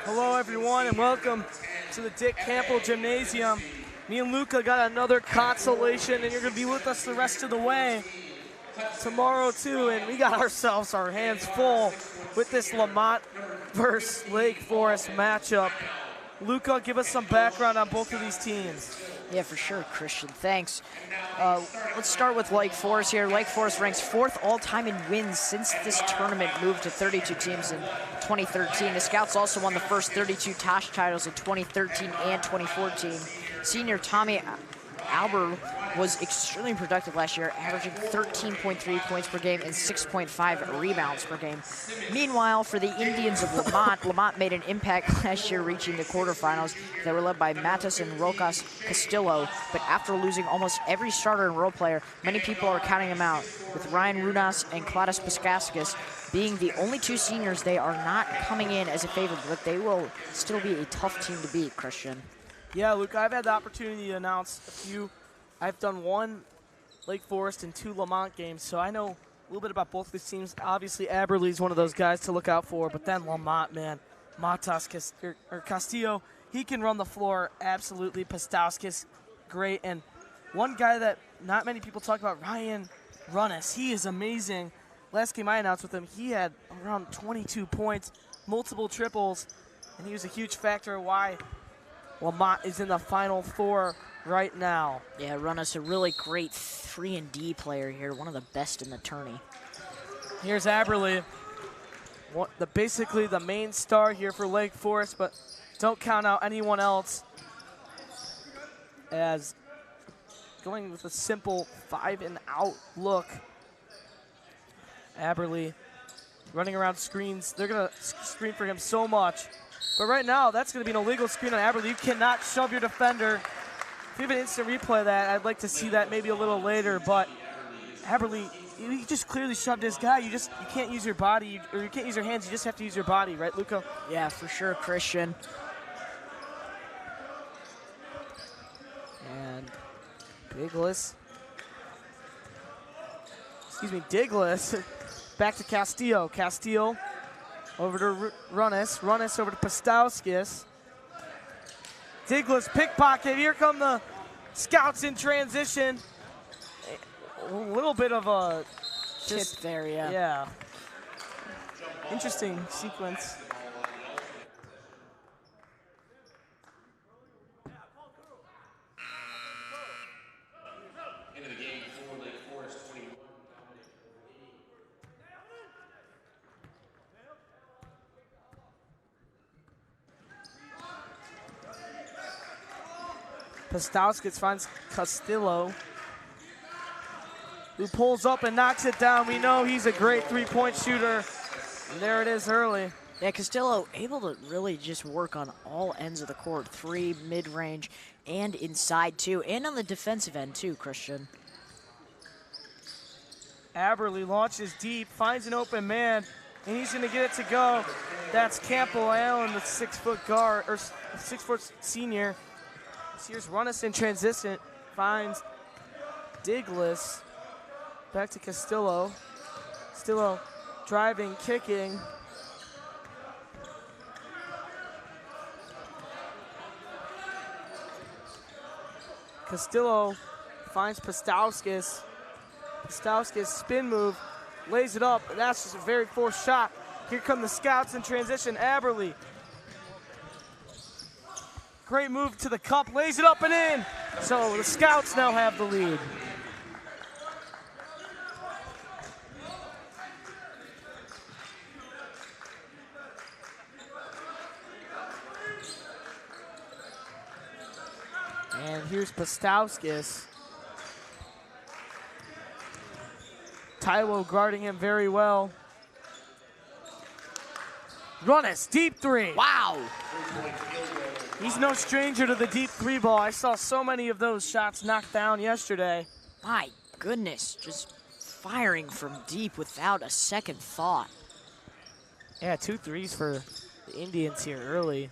Hello, everyone, and welcome to the Dick Campbell Gymnasium. Me and Luca got another consolation, and you're going to be with us the rest of the way tomorrow, too. And we got ourselves our hands full with this Lemont versus Lake Forest matchup. Luca, give us some background on both of these teams. Yeah, for sure, Christian. Thanks. Let's start with Lake Forest here. Lake Forest ranks 4th all-time in wins since this tournament moved to 32 teams in 2013. The Scouts also won the first 32 Tosh titles in 2013 and 2014. Senior Tommy Albert was extremely productive last year, averaging 13.3 points per game and 6.5 rebounds per game. Meanwhile, for the Indians of Lemont made an impact last year, reaching the quarterfinals. They were led by Matas and Rocas Castillo, but after losing almost every starter and role player, many people are counting them out, with Ryan Runas and Claudius Paskaskis being the only two seniors. They are not coming in as a favorite, but they will still be a tough team to beat, Christian. Yeah, Luke, I've had the opportunity to announce a few. I've done 1 Lake Forest and 2 Lemont games, so I know a little bit about both these teams. Obviously, Aberley's one of those guys to look out for, but then Lemont, man, Matas Castillo, he can run the floor absolutely. Pastowskis, great. And one guy that not many people talk about, Ryan Runas, he is amazing. Last game I announced with him, he had around 22 points, multiple triples, and he was a huge factor why Lemont is in the Final Four right now. Yeah, Runas, a really great 3-and-D player here, one of the best in the tourney. Here's Aberley, basically the main star here for Lake Forest, but don't count out anyone else, as going with a simple 5-and-out look. Aberley running around screens. They're going to screen for him so much. But right now, that's going to be an illegal screen on Aberley. You cannot shove your defender. If you have an instant replay of that, I'd like to see that maybe a little later. But Aberley, you just clearly shoved this guy. You can't use your body, or you can't use your hands. You just have to use your body, right, Luca? Yeah, for sure, Christian. And Diglis. Back to Castillo. Castillo over to Runas. Runas over to Pastowskis. Diglis pickpocket. Here come the Scouts in transition. A little bit of a Tip there, yeah. Yeah. Interesting sequence. Pastowskis finds Castillo, who pulls up and knocks it down. We know he's a great 3-point shooter. And there it is early. Yeah, Castillo able to really just work on all ends of the court. 3, mid-range, and inside too, and on the defensive end too, Christian. Aberley launches deep, finds an open man, and he's going to get it to go. That's Campbell Allen, the 6-foot guard, or 6-foot senior. Here's Runas in transition, finds Diglis. Back to Castillo. Castillo driving, kicking. Castillo finds Pastowskis. Pastowskis spin move, lays it up, and that's just a very forced shot. Here come the Scouts in transition. Aberley. Great move to the cup, lays it up and in. So the Scouts now have the lead. And here's Pastowskis. Taiwo guarding him very well. Runas, deep 3. Wow. He's no stranger to the deep 3 ball. I saw so many of those shots knocked down yesterday. My goodness, just firing from deep without a second thought. Yeah, 2 threes for the Indians here early.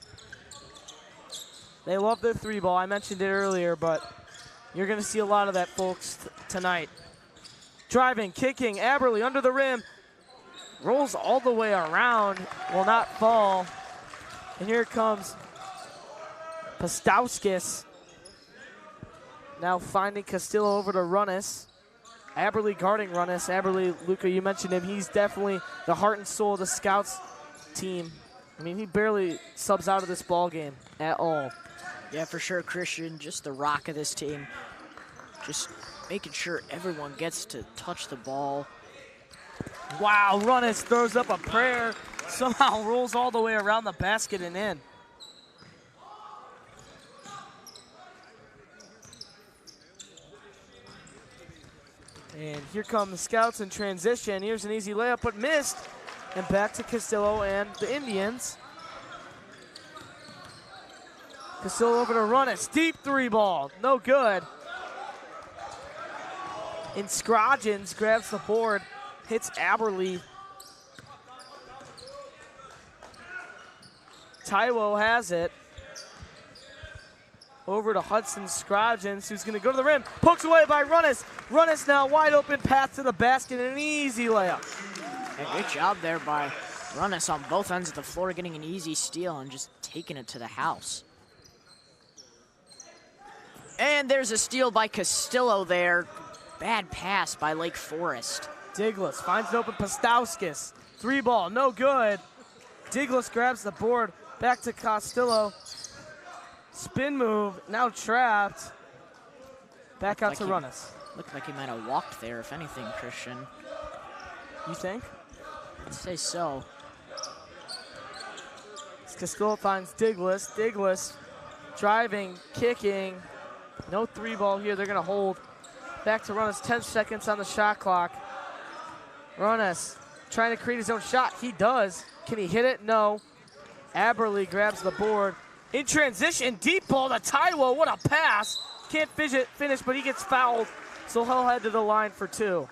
They love their 3 ball. I mentioned it earlier, but you're going to see a lot of that, folks, tonight. Driving, kicking, Aberley under the rim. Rolls all the way around, will not fall. And here comes Pastauskis. Now finding Castillo over to Runnis. Aberly guarding Runnis. Aberly, Luca, you mentioned him. He's definitely the heart and soul of the Scouts team. I mean, he barely subs out of this ball game at all. Yeah, for sure, Christian, just the rock of this team. Just making sure everyone gets to touch the ball. Wow, Runnis throws up a prayer. Somehow rolls all the way around the basket and in. And here come the Scouts in transition. Here's an easy layup, but missed. And back to Castillo and the Indians. Castillo over to Runnis. Deep three ball. No good. And Scroggins grabs the board. Hits Aberly. Taiwo has it. Over to Hudson Scroggins, who's going to go to the rim. Pokes away by Runnis. Runnis now wide open path to the basket and an easy layup. Hey, great job there by Runnis on both ends of the floor, getting an easy steal and just taking it to the house. And there's a steal by Castillo there. Bad pass by Lake Forest. Diglas finds it open. Pastauskis. Three ball, no good. Diglas grabs the board. Back to Castillo. Spin move, now trapped. Back out to Runnis. Looked like he might have walked there, if anything, Christian. You think? I'd say so. Castillo finds Diglas. Diglas driving, kicking. No three ball here. They're going to hold. Back to Runnis. 10 seconds on the shot clock. Runnis trying to create his own shot. He does. Can he hit it? No. Aberly grabs the board. In transition, deep ball to Taiwo. What a pass. Can't finish, but he gets fouled. So he'll head to the line for two.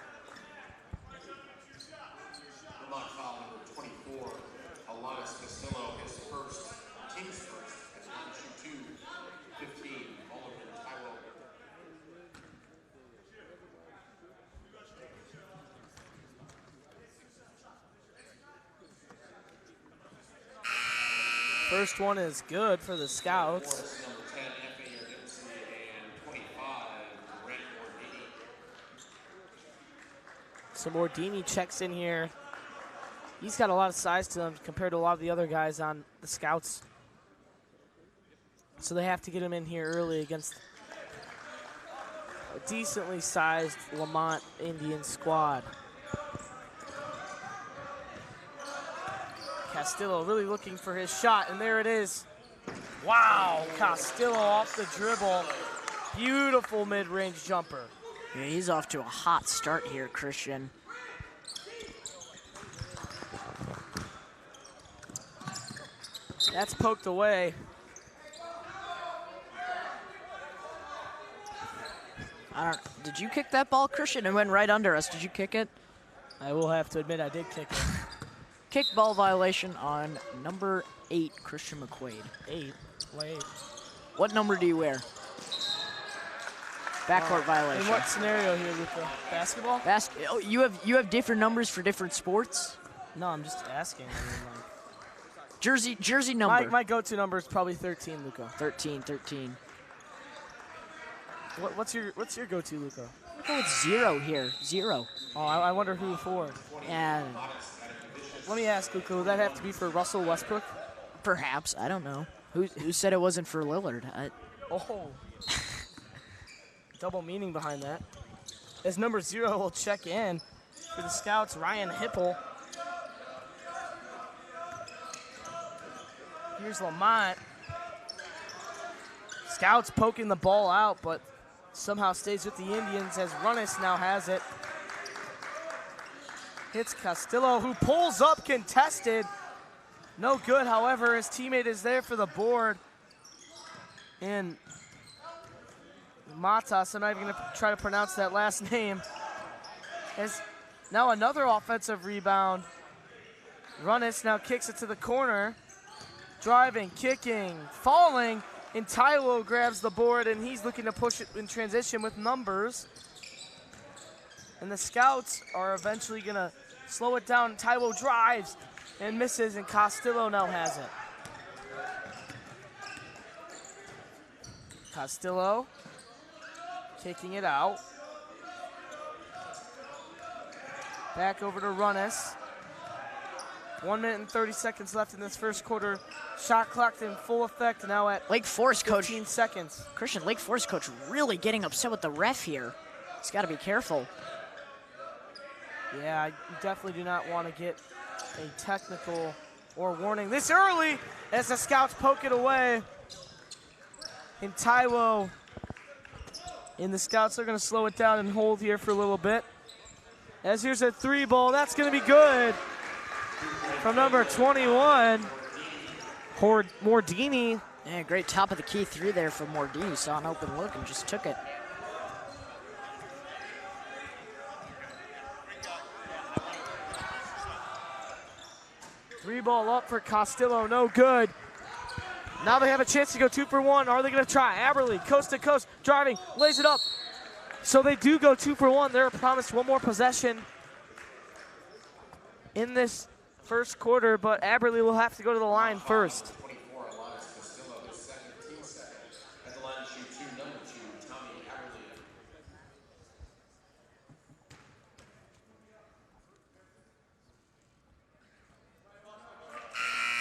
First one is good for the Scouts. So Mordini checks in here. He's got a lot of size to him compared to a lot of the other guys on the Scouts. So they have to get him in here early against a decently sized Lemont Indian squad. Castillo really looking for his shot, and there it is. Wow, Castillo off the dribble. Beautiful mid-range jumper. Yeah, he's off to a hot start here, Christian. That's poked away. Did you kick that ball, Christian? It went right under us. Did you kick it? I will have to admit I did kick it. Kickball violation on number 8, Christian McQuade. 8? Wait. What number do you wear? Backcourt violation. In what scenario here, Luca? Basketball? Oh, you have different numbers for different sports? No, I'm just asking. I mean, like, jersey number. My go-to number is probably 13, Luca. 13. What's your go-to, Luca? I'll go with 0 here. 0. Oh, I wonder who for. Yeah. Let me ask, Luca, would that have to be for Russell Westbrook? Perhaps. I don't know. Who said it wasn't for Lillard? Oh. Double meaning behind that. As number 0 will check in for the Scouts, Ryan Hipple. Here's Lemont. Scouts poking the ball out, but somehow stays with the Indians as Runnis now has it. Hits Castillo, who pulls up contested. No good, however, his teammate is there for the board. And Matas, I'm not even going to try to pronounce that last name. As now another offensive rebound. Runnis now kicks it to the corner. Driving, kicking, falling, and Taiwo grabs the board, and he's looking to push it in transition with numbers. And the Scouts are eventually going to slow it down. Taiwo drives and misses, and Castillo now has it. Castillo taking it out. Back over to Runnes. 1 minute and 30 seconds left in this first quarter. Shot clock in full effect now at Lake Forest 15 coach. seconds. Christian, Lake Forest coach really getting upset with the ref here. He's got to be careful. Yeah, you definitely do not want to get a technical or warning this early as the Scouts poke it away. And Taiwo and the Scouts are going to slow it down and hold here for a little bit. As here's a 3 ball, that's going to be good. From number 21, Mordini. Yeah, great top of the key through there for Mordini. Saw an open look and just took it. Three ball up for Castillo, no good. Now they have a chance to go 2 for 1. Are they going to try? Aberle, coast to coast, driving, lays it up. So they do go 2 for 1. They're promised one more possession in this first quarter, but Aberle will have to go to the line first.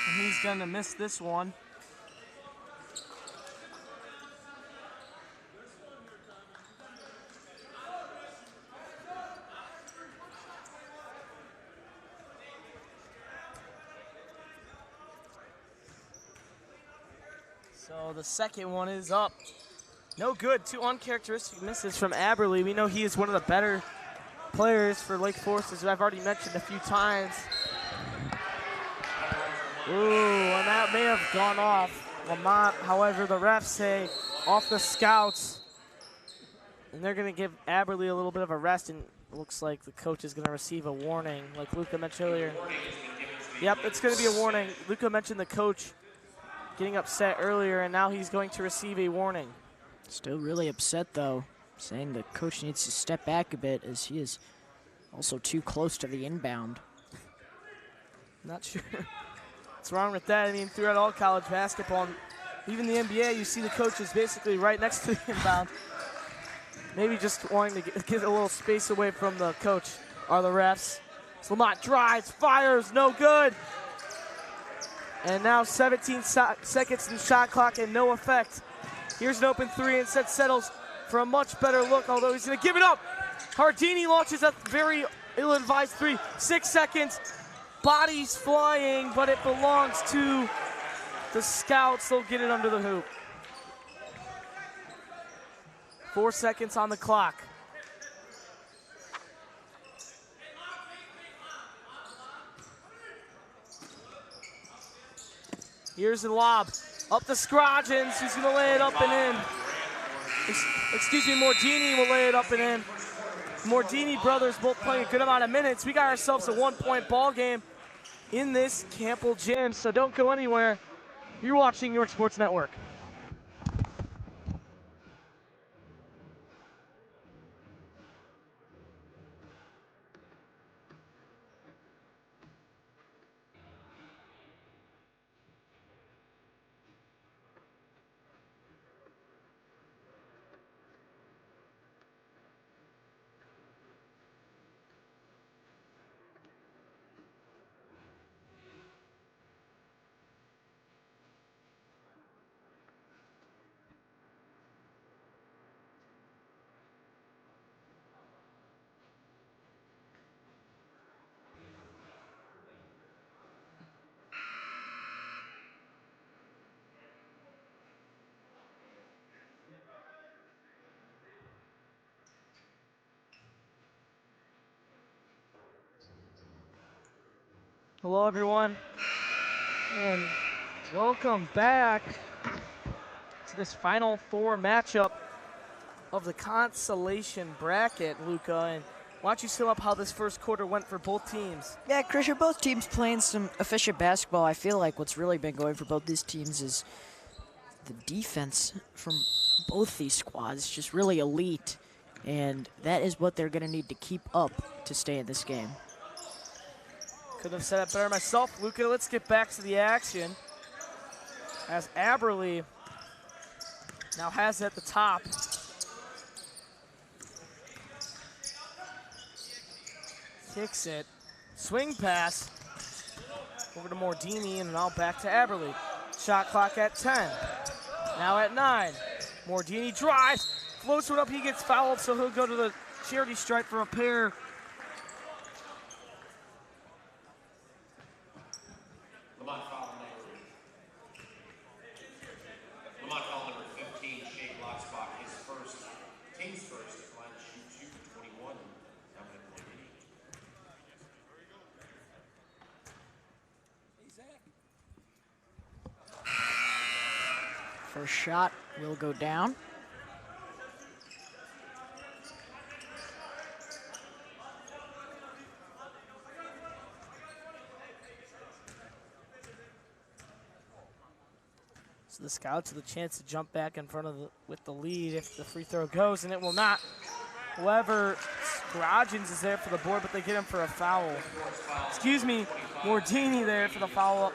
And he's going to miss this one. So the second one is up. No good. 2 uncharacteristic misses from Aberle. We know he is one of the better players for Lake Forest, as I've already mentioned a few times. Ooh, and that may have gone off Lemont. However, the refs say off the Scouts. And they're going to give Aberle a little bit of a rest, and it looks like the coach is going to receive a warning, like Luca mentioned earlier. Yep, it's going to be a warning. Luca mentioned the coach getting upset earlier, and now he's going to receive a warning. Still really upset, though, saying the coach needs to step back a bit as he is also too close to the inbound. Not sure what's wrong with that. I mean, throughout all college basketball, and even the NBA, you see the coaches basically right next to the inbound. Maybe just wanting to get a little space away from the coach are the refs. So Lemont drives, fires, no good. And now 17 seconds in shot clock and no effect. Here's an open 3, instead settles for a much better look, although he's going to give it up. Hardini launches a very ill-advised 3. 6 seconds. Bodies flying, but it belongs to the Scouts. They'll get it under the hoop. 4 seconds on the clock. Here's the lob. Up to Scroggins, who's going to lay it up and in. Excuse me, Mordini will lay it up and in. Mordini brothers both playing a good amount of minutes. We got ourselves a 1-point ball game in this Campbell gym, so don't go anywhere. You're watching York Sports Network. Hello, everyone, and welcome back to this Final Four matchup of the consolation bracket, Luca. And why don't you sum up how this first quarter went for both teams? Yeah, Christian, both teams playing some efficient basketball. I feel like what's really been going for both these teams is the defense from both these squads, just really elite. And that is what they're going to need to keep up to stay in this game. Couldn't have said it better myself. Luca, let's get back to the action. As Aberle Now has it at the top. Kicks it. Swing pass. Over to Mordini and now back to Aberle. Shot clock at 10. Now at 9. Mordini drives. Floats one up. He gets fouled, so he'll go to the charity stripe for a pair. Lemont foul number 15, Shea Blocksbach, his first, team's first, line shoot 21, down at Mordini. First shot will go down. So the Scouts have the chance to jump back in front of with the lead if the free throw goes, and it will not. However, Scroggins is there for the board, but they get him for a foul. Excuse me, Mordini there for the follow-up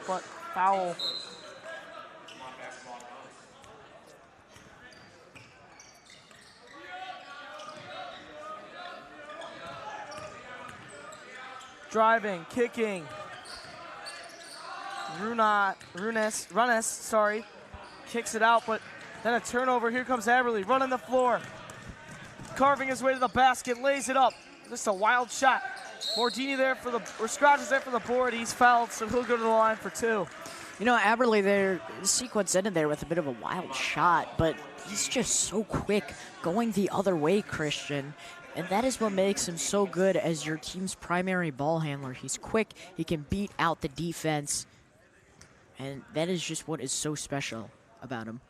foul. Driving, kicking. Runes, sorry, kicks it out, but then a turnover. Here comes Aberle running the floor, carving his way to the basket, lays it up. Just a wild shot. Mordini there for the, or Scroggins there for the board. He's fouled, so he'll go to the line for 2. You know, Aberle there, the sequence ended there with a bit of a wild shot, but he's just so quick going the other way, Christian. And that is what makes him so good as your team's primary ball handler. He's quick, he can beat out the defense, and that is just what is so special about him.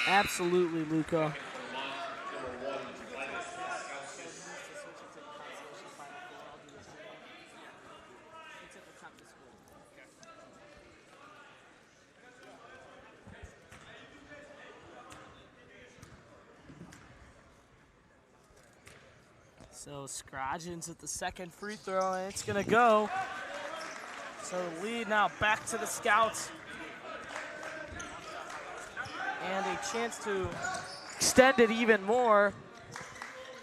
Absolutely, Luca. So Scroggins at the second free throw, and it's gonna go. So the lead now back to the Scouts. And a chance to extend it even more.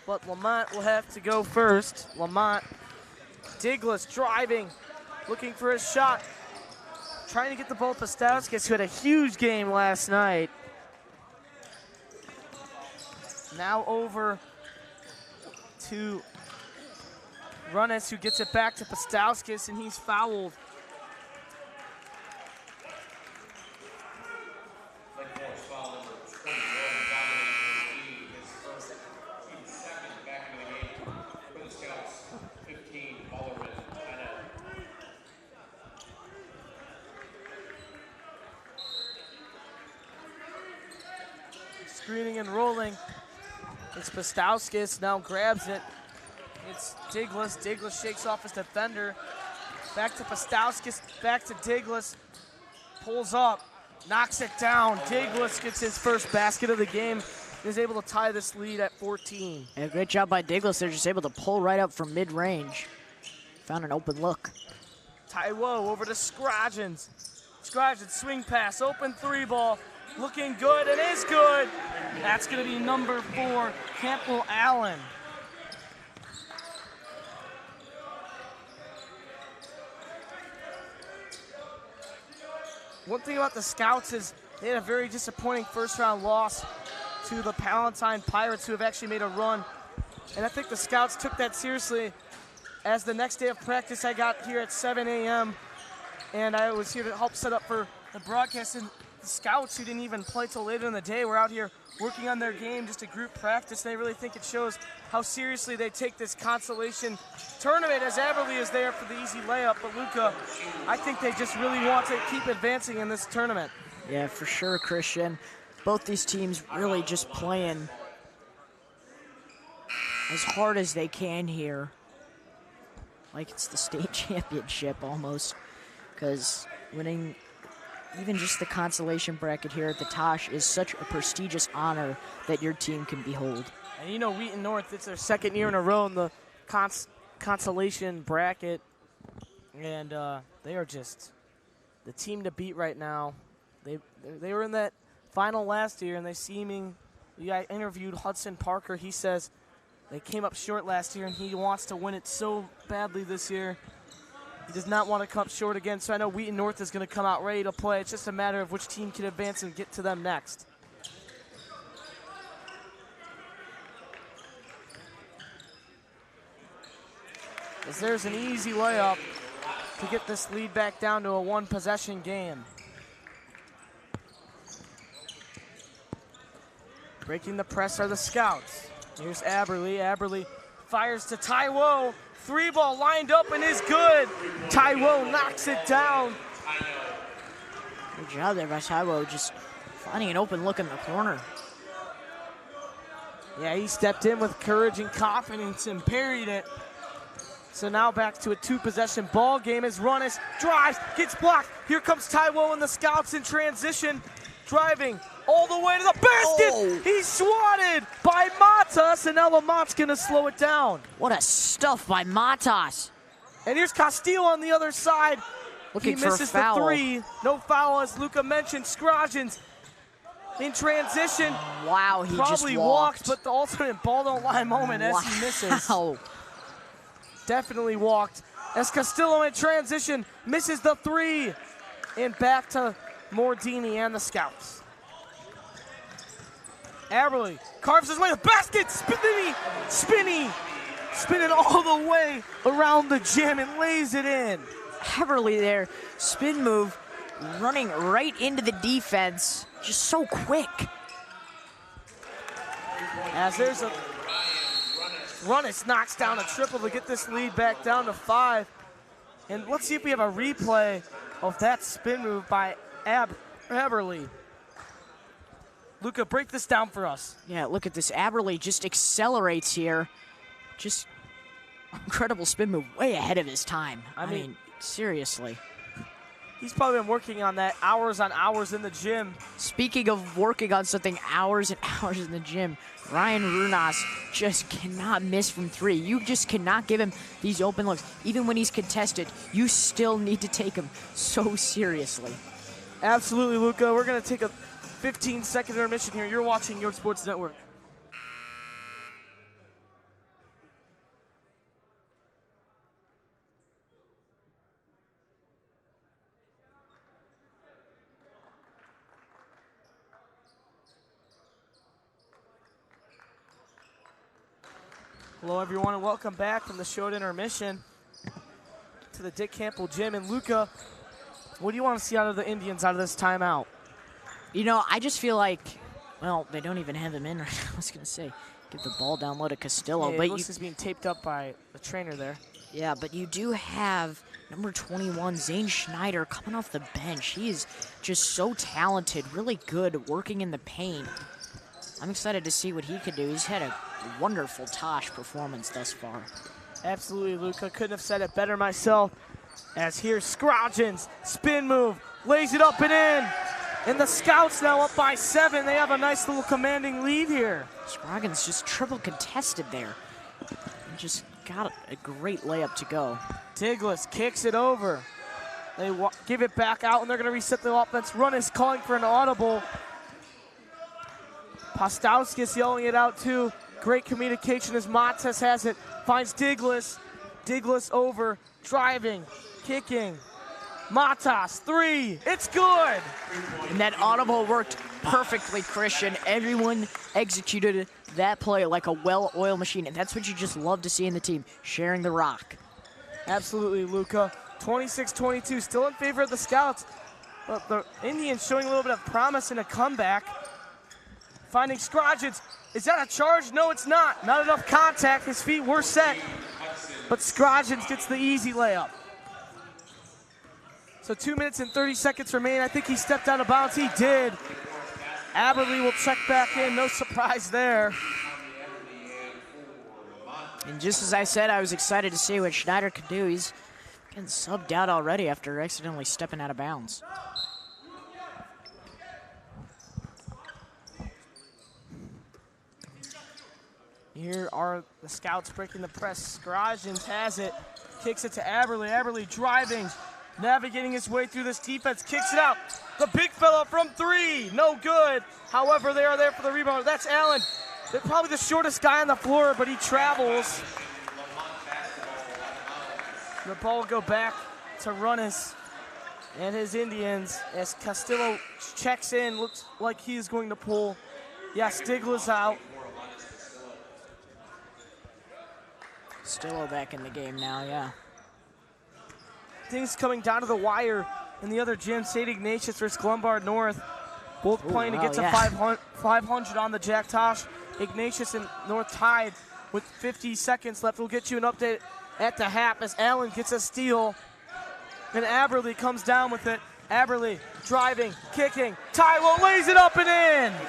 But Lemont will have to go first. Lemont, Diglas driving, looking for his shot. Trying to get the ball to Pastowskis, who had a huge game last night. Now over to Runes, who gets it back to Pastowskis, and he's fouled. Screening and rolling. It's Pastowskis, now grabs it. It's Diglas. Diglas shakes off his defender. Back to Pastowskis, back to Diglas. Pulls up, knocks it down. Diglas gets his first basket of the game. Is able to tie this lead at 14. Yeah, great job by Diglas. They're just able to pull right up from mid-range. Found an open look. Taiwo over to Scroggins. Scroggins swing pass, open 3 ball. Looking good, and is good. That's going to be number 4, Campbell Allen. One thing about the Scouts is they had a very disappointing first-round loss to the Palatine Pirates, who have actually made a run. And I think the Scouts took that seriously, as the next day of practice I got here at 7 a.m. and I was here to help set up for the broadcast. And the Scouts, who didn't even play till later in the day, were out here working on their game, just a group practice. They really think it shows how seriously they take this consolation tournament, as Aberle is there for the easy layup. But Luca, I think they just really want to keep advancing in this tournament. Yeah, for sure, Christian. Both these teams really just playing as hard as they can here. Like it's the state championship almost, because winning even just the consolation bracket here at the Tosh is such a prestigious honor that your team can behold. And you know, Wheaton North, it's their second year in a row in the consolation bracket, and they are just the team to beat right now. They were in that final last year, and I interviewed Hudson Parker. He says they came up short last year, and he wants to win it so badly this year. He does not want to come up short again, so I know Wheaton North is going to come out ready to play. It's just a matter of which team can advance and get to them next. As there's an easy layup to get this lead back down to a one-possession game. Breaking the press are the Scouts. Here's Aberly. Aberly fires to Taiwo. 3-ball lined up and is good. Taiwo knocks it down. Good job there by Taiwo, just finding an open look in the corner. Yeah, he stepped in with courage and confidence and parried it. So now back to a two-possession ball game as Runnis drives, gets blocked. Here comes Taiwo and the Scouts in transition, driving all the way to the basket. Oh. He's swatted by Matas, and now Lamont's gonna slow it down. What a stuff by Matas. And here's Castillo on the other side. Looking he for a misses foul. the three. No foul, as Luca mentioned. Scroggins in transition. Wow, he Probably just walked. but the ultimate ball don't lie moment as he misses. Wow. Definitely walked. As Castillo in transition misses the three. And back to Mordini and the Scouts. Aberly carves his way to the basket. Spinning all the way around the gym and lays it in. Heverly there, spin move, running right into the defense. Just so quick. As there's a Runnis knocks down a triple to get this lead back down to 5. And let's see if we have a replay of that spin move by Aberly. Luca, break this down for us. Yeah, look at this. Aberly just accelerates here. Just incredible spin move, way ahead of his time. I mean, seriously. He's probably been working on that hours on hours in the gym. Speaking of working on something hours and hours in the gym, Ryan Runas just cannot miss from three. You just cannot give him these open looks. Even when he's contested, you still need to take him so seriously. Absolutely, Luca. We're going to take a 15-second intermission here. You're watching Your Sports Network. Hello, everyone, and welcome back from the short intermission to the Dick Campbell Gym. And Luca, what do you want to see out of the Indians out of this timeout? You know, I just feel like, well, they don't even have him in right now. I was going to say, give the ball down low to Castillo. Yeah, but looks is being taped up by the trainer there. Yeah, but you do have number 21, Zane Schneider, coming off the bench. He is just so talented, really good working in the paint. I'm excited to see what he could do. He's had a wonderful Tosh performance thus far. Absolutely, Luca. Couldn't have said it better myself. As here's Scroggins, spin move, lays it up and in. And the Scouts now up by 7. They have a nice little commanding lead here. Scroggins just triple contested there. And just got a great layup to go. Tiglis kicks it over. They give it back out, and they're going to reset the offense. Run is calling for an audible. Postowskis yelling it out too. Great communication as Matas has it. Finds Diglis. Diglis over, driving, kicking. Matas, 3. It's good. And that audible worked perfectly, Christian. Everyone executed that play like a well-oiled machine, and that's what you just love to see in the team, sharing the rock. Absolutely, Luca. 26-22, still in favor of the Scouts. But the Indians showing a little bit of promise in a comeback. Finding Scroggins. Is that a charge? No, it's not. Not enough contact. His feet were set. But Scroggins gets the easy layup. So 2 minutes and 30 seconds remain. I think he stepped out of bounds. He did. Aberly will check back in. No surprise there. And just as I said, I was excited to see what Schneider could do. He's getting subbed out already after accidentally stepping out of bounds. Here are the Scouts breaking the press. Scroggins has it. Kicks it to Aberly. Aberly driving. Navigating his way through this defense. Kicks it out. The big fella from 3, no good. However, they are there for the rebound. That's Allen. They're probably the shortest guy on the floor, but he travels. The ball will go back to Runnis and his Indians as Castillo checks in. Looks like he's going to pull. Yeah, Stigler's out. Stillo back in the game now, yeah. Things coming down to the wire in the other gym. St. Ignatius versus Glenbard North. Both playing to get to 500 on the Jack Tosh. Ignatius and North tied with 50 seconds left. We'll get you an update at the half as Allen gets a steal. And Aberly comes down with it. Aberly driving, kicking. Tylo lays it up and in.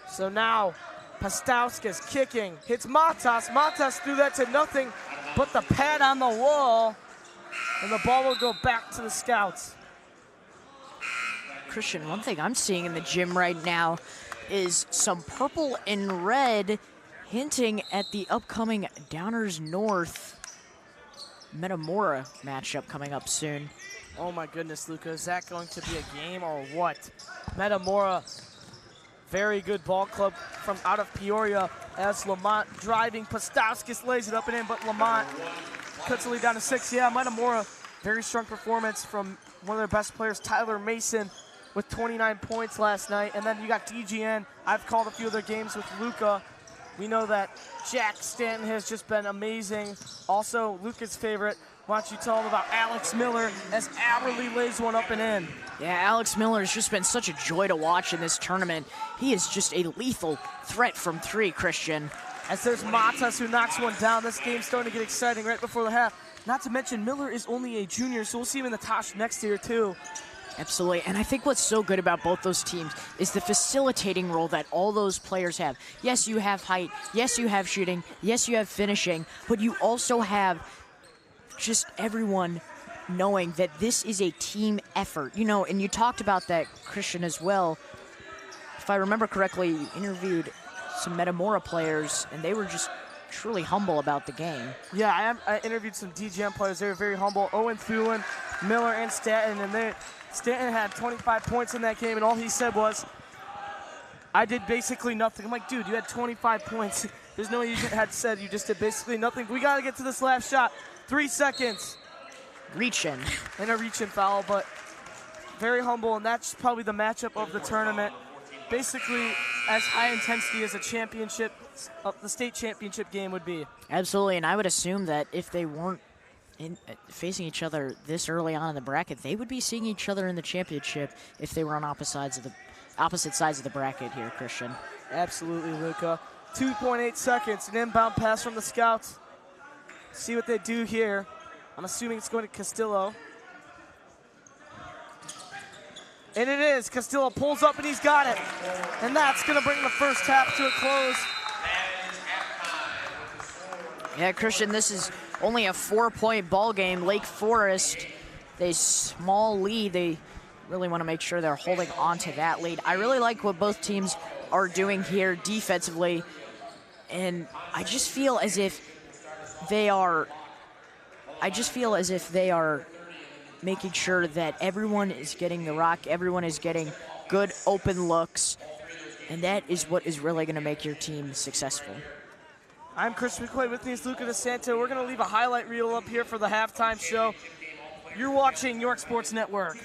So now, Pastauskas kicking, hits Matas. Matas threw that to nothing but the pad on the wall, and the ball will go back to the Scouts. Christian, one thing I'm seeing in the gym right now is some purple and red hinting at the upcoming Downers North Metamora matchup coming up soon. Oh my goodness, Luca, is that going to be a game or what? Metamora, very good ball club from out of Peoria as Lemont driving. Pastauskas lays it up and in, but Lemont cuts the lead down to 6. Yeah, Metamora, very strong performance from one of their best players, Tyler Mason, with 29 points last night. And then you got DGN. I've called a few of their games with Luca. We know that Jack Stanton has just been amazing. Also, Luca's favorite. Why don't you tell him about Alex Miller as Aberly lays one up and in. Yeah, Alex Miller has just been such a joy to watch in this tournament. He is just a lethal threat from 3, Christian. As there's Matas who knocks one down. This game's starting to get exciting right before the half. Not to mention, Miller is only a junior, so we'll see him in the Tosh next year too. Absolutely, and I think what's so good about both those teams is the facilitating role that all those players have. Yes, you have height. Yes, you have shooting. Yes, you have finishing. But you also have just everyone knowing that this is a team effort. You know, and you talked about that, Christian, as well. If I remember correctly, you interviewed some Metamora players, and they were just truly humble about the game. Yeah, I interviewed some DGM players. They were very humble. Owen Thulin, Miller, and Stanton, and Stanton had 25 points in that game, and all he said was, I did basically nothing. I'm like, dude, you had 25 points. There's no way you had said you just did basically nothing. We got to get to this last shot. 3 seconds. Reach in. And a reach-in foul, but very humble, and that's probably the matchup of the tournament. Basically, as high intensity as a championship, the state championship game would be. Absolutely, and I would assume that if they weren't facing each other this early on in the bracket, they would be seeing each other in the championship if they were on opposite sides of the bracket here, Christian. Absolutely, Luca. 2.8 seconds, an inbound pass from the Scouts. See what they do here. I'm assuming it's going to Castillo. And it is. Castillo pulls up and he's got it. And that's going to bring the first half to a close. Yeah, Christian, this is only a 4-point ball game. Lake Forest, they small lead. They really want to make sure they're holding on to that lead. I really like what both teams are doing here defensively. And I just feel as if they are making sure that everyone is getting the rock, everyone is getting good open looks, and that is what is really going to make your team successful. I'm Chris McQuade, with me is Luca DeSanto. We're going to leave a highlight reel up here for the halftime show. You're watching York Sports Network.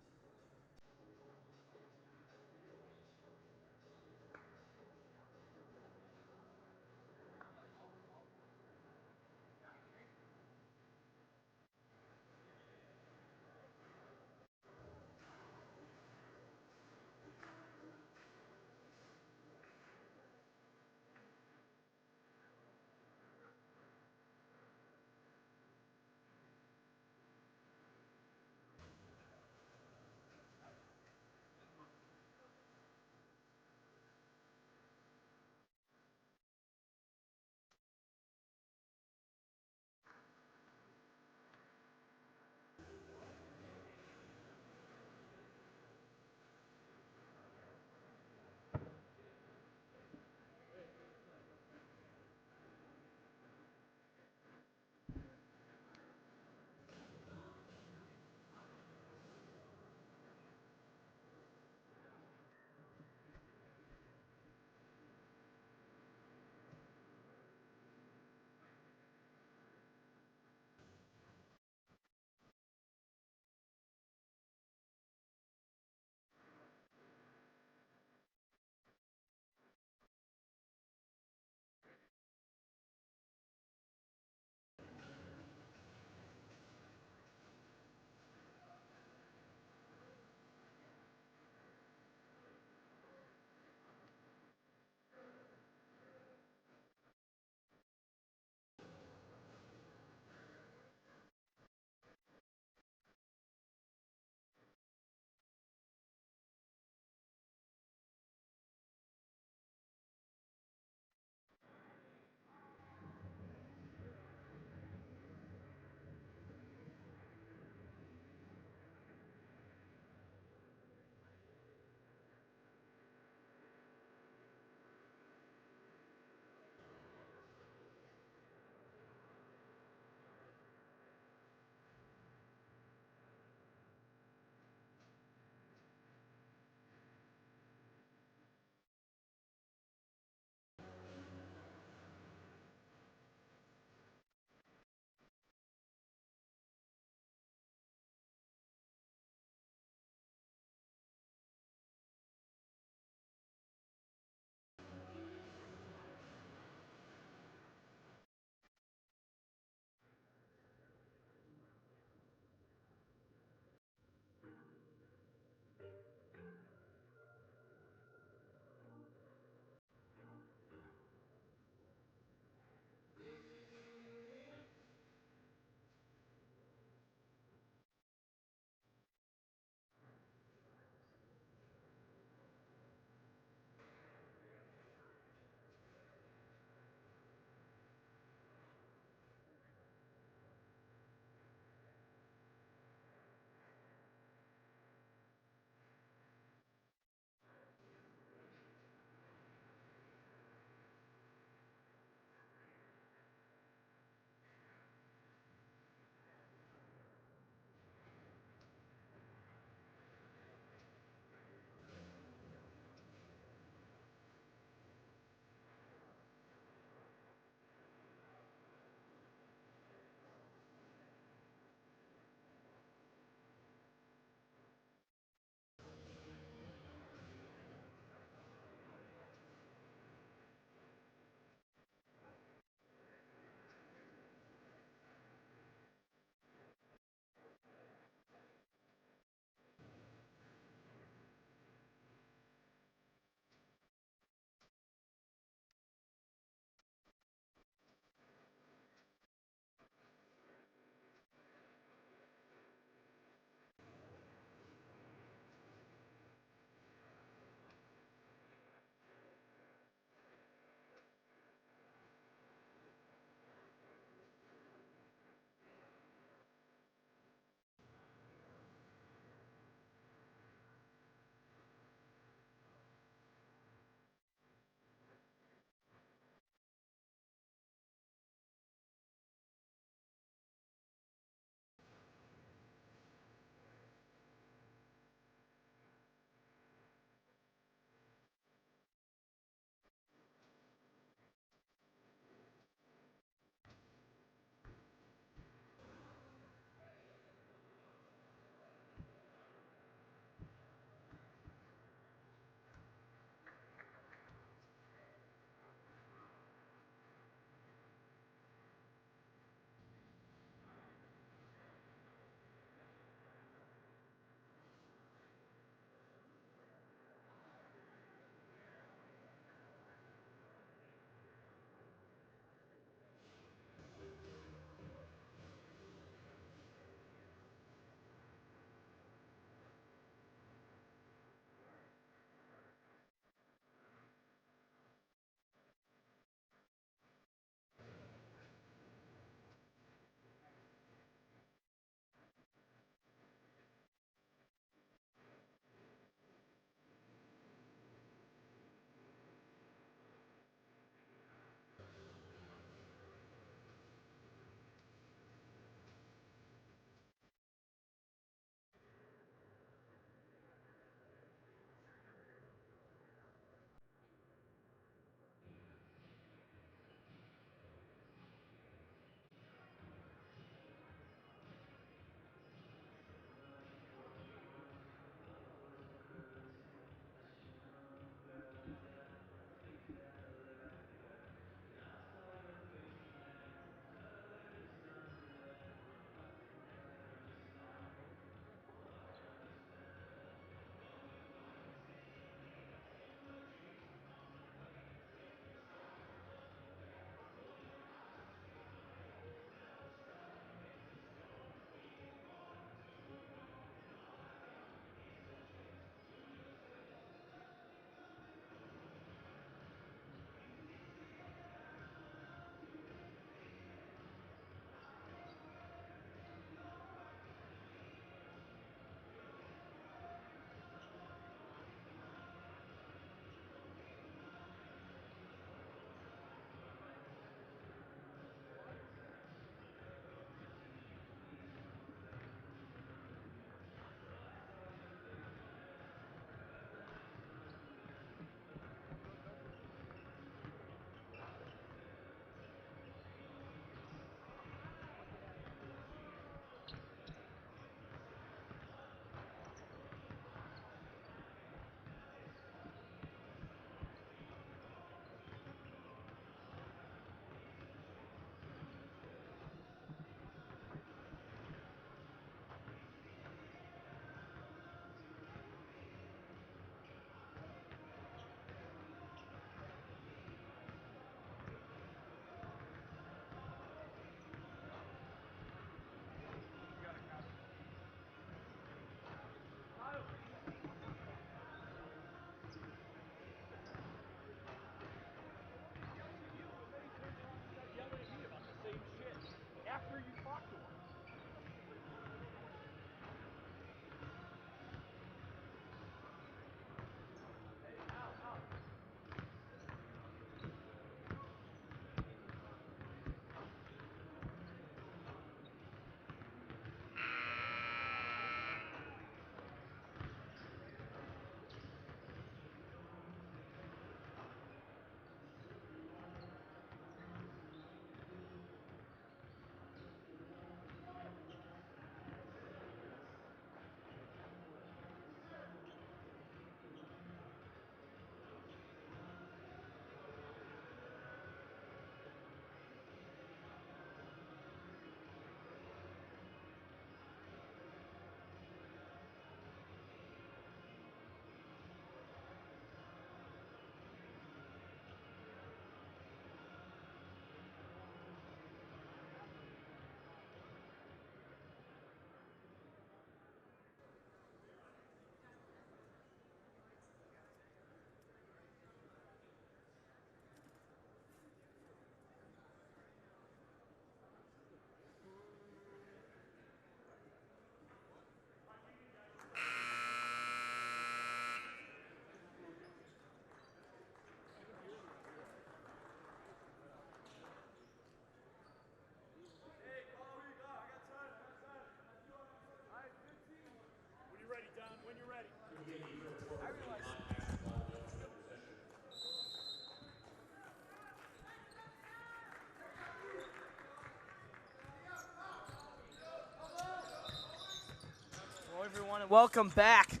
welcome back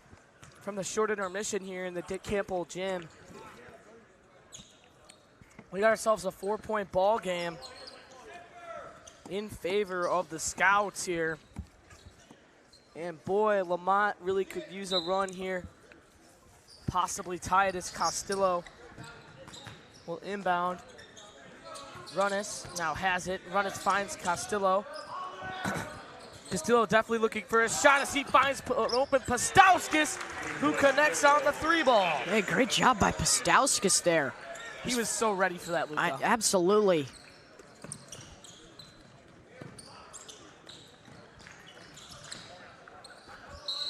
from the short intermission here in the Dick Campbell gym. We got ourselves a 4-point ball game in favor of the Scouts here. And boy, Lemont really could use a run here. Possibly tie it as Castillo will inbound. Runnis now has it. Runnis finds Castillo. Castillo definitely looking for a shot as he finds an open Pastowskis, who connects on the 3-ball. Hey, great job by Pastowskis there. He was so ready for that, Luka. Absolutely.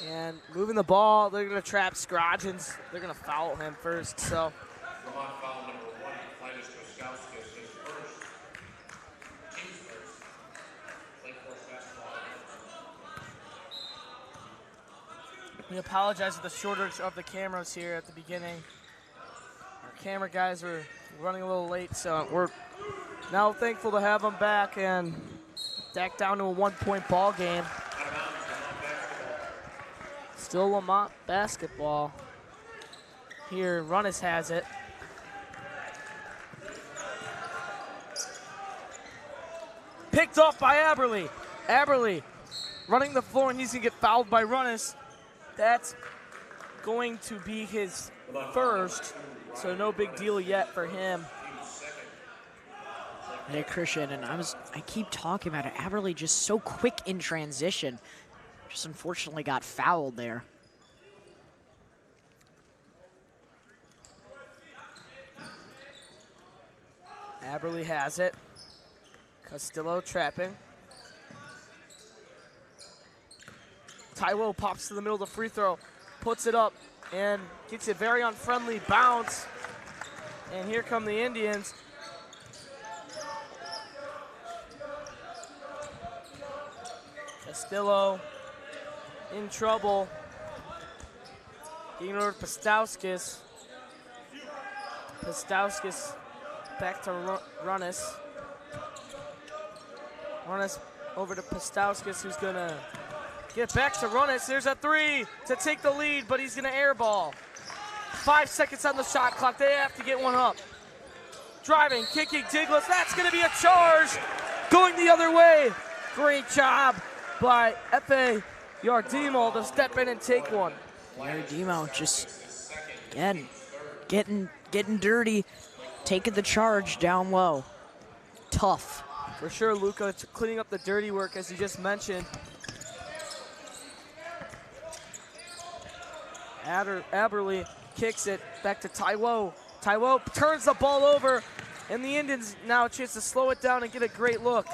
And moving the ball, they're going to trap Scroggins. They're going to foul him first, so. Lemont foul number 1, Titus Koskowskis, his first. Team's first. Lake Forest basketball. We apologize for the shortage of the cameras here at the beginning. Our camera guys were running a little late, so we're now thankful to have them back and back down to a 1-point ball game. Still Lemont basketball. Here, Runnis has it. Picked off by Aberly. Aberly running the floor, and he's going to get fouled by Runnis. That's going to be his first, so no big deal yet for him. Hey, Christian, and I keep talking about it. Aberly just so quick in transition. Just unfortunately got fouled there. Aberly has it. Castillo trapping. Taiwo pops to the middle of the free throw, puts it up, and gets a very unfriendly bounce. And here come the Indians. Castillo in trouble. Getting over to Pastowskis. Pastowskis back to Runnis. Runnis over to Pastowskis, who's gonna get back to Runnis. There's a 3 to take the lead, but he's gonna airball. 5 seconds on the shot clock. They have to get one up. Driving, kicking, Diglis. That's gonna be a charge. Going the other way. Great job by Efe Yardimo to step in and take one. Yardimo just, again, getting dirty, taking the charge down low. Tough. For sure, Luka cleaning up the dirty work, as you just mentioned. Aberly kicks it back to Taiwo. Taiwo turns the ball over, and the Indians now a chance to slow it down and get a great look.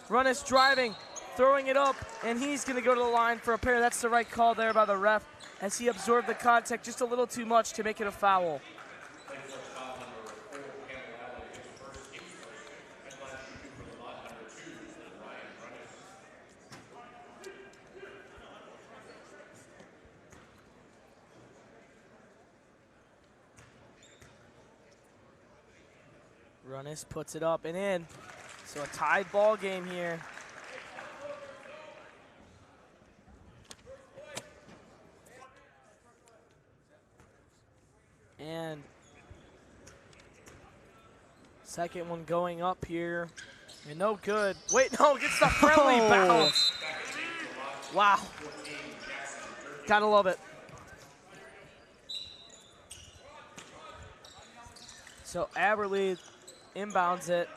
Runnis driving, throwing it up, and he's going to go to the line for a pair. That's the right call there by the ref, as he absorbed the contact just a little too much to make it a foul. Runnis puts it up and in. So a tied ball game here. And second one going up here. And no good. Wait, no, gets the friendly bounce. Wow. Gotta love it. So Aberly inbounds it.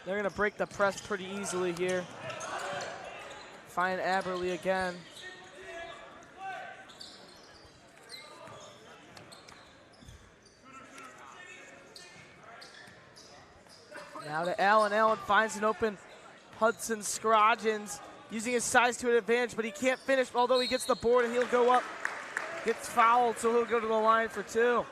They're gonna break the press pretty easily here. Find Aberly again. Now to Allen. Allen finds an open Hudson Scroggins, using his size to an advantage, but he can't finish, although he gets the board and he'll go up. Gets fouled, so he'll go to the line for 2.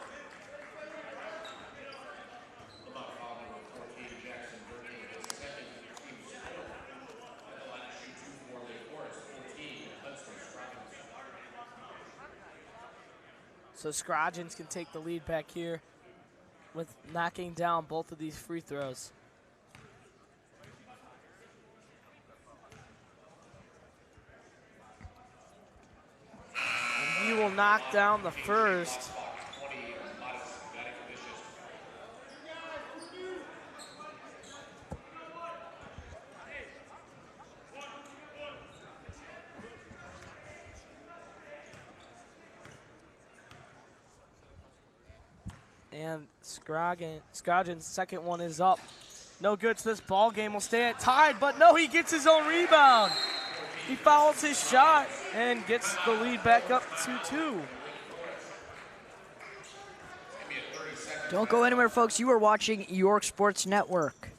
So Scroggins can take the lead back here with knocking down both of these free throws. knock down the first. And Scroggins' second one is up. No good, so this ball game will stay at tied, but no, he gets his own rebound. He fouls his shot and gets the lead back up to 2. Don't go anywhere, folks. You are watching York Sports Network.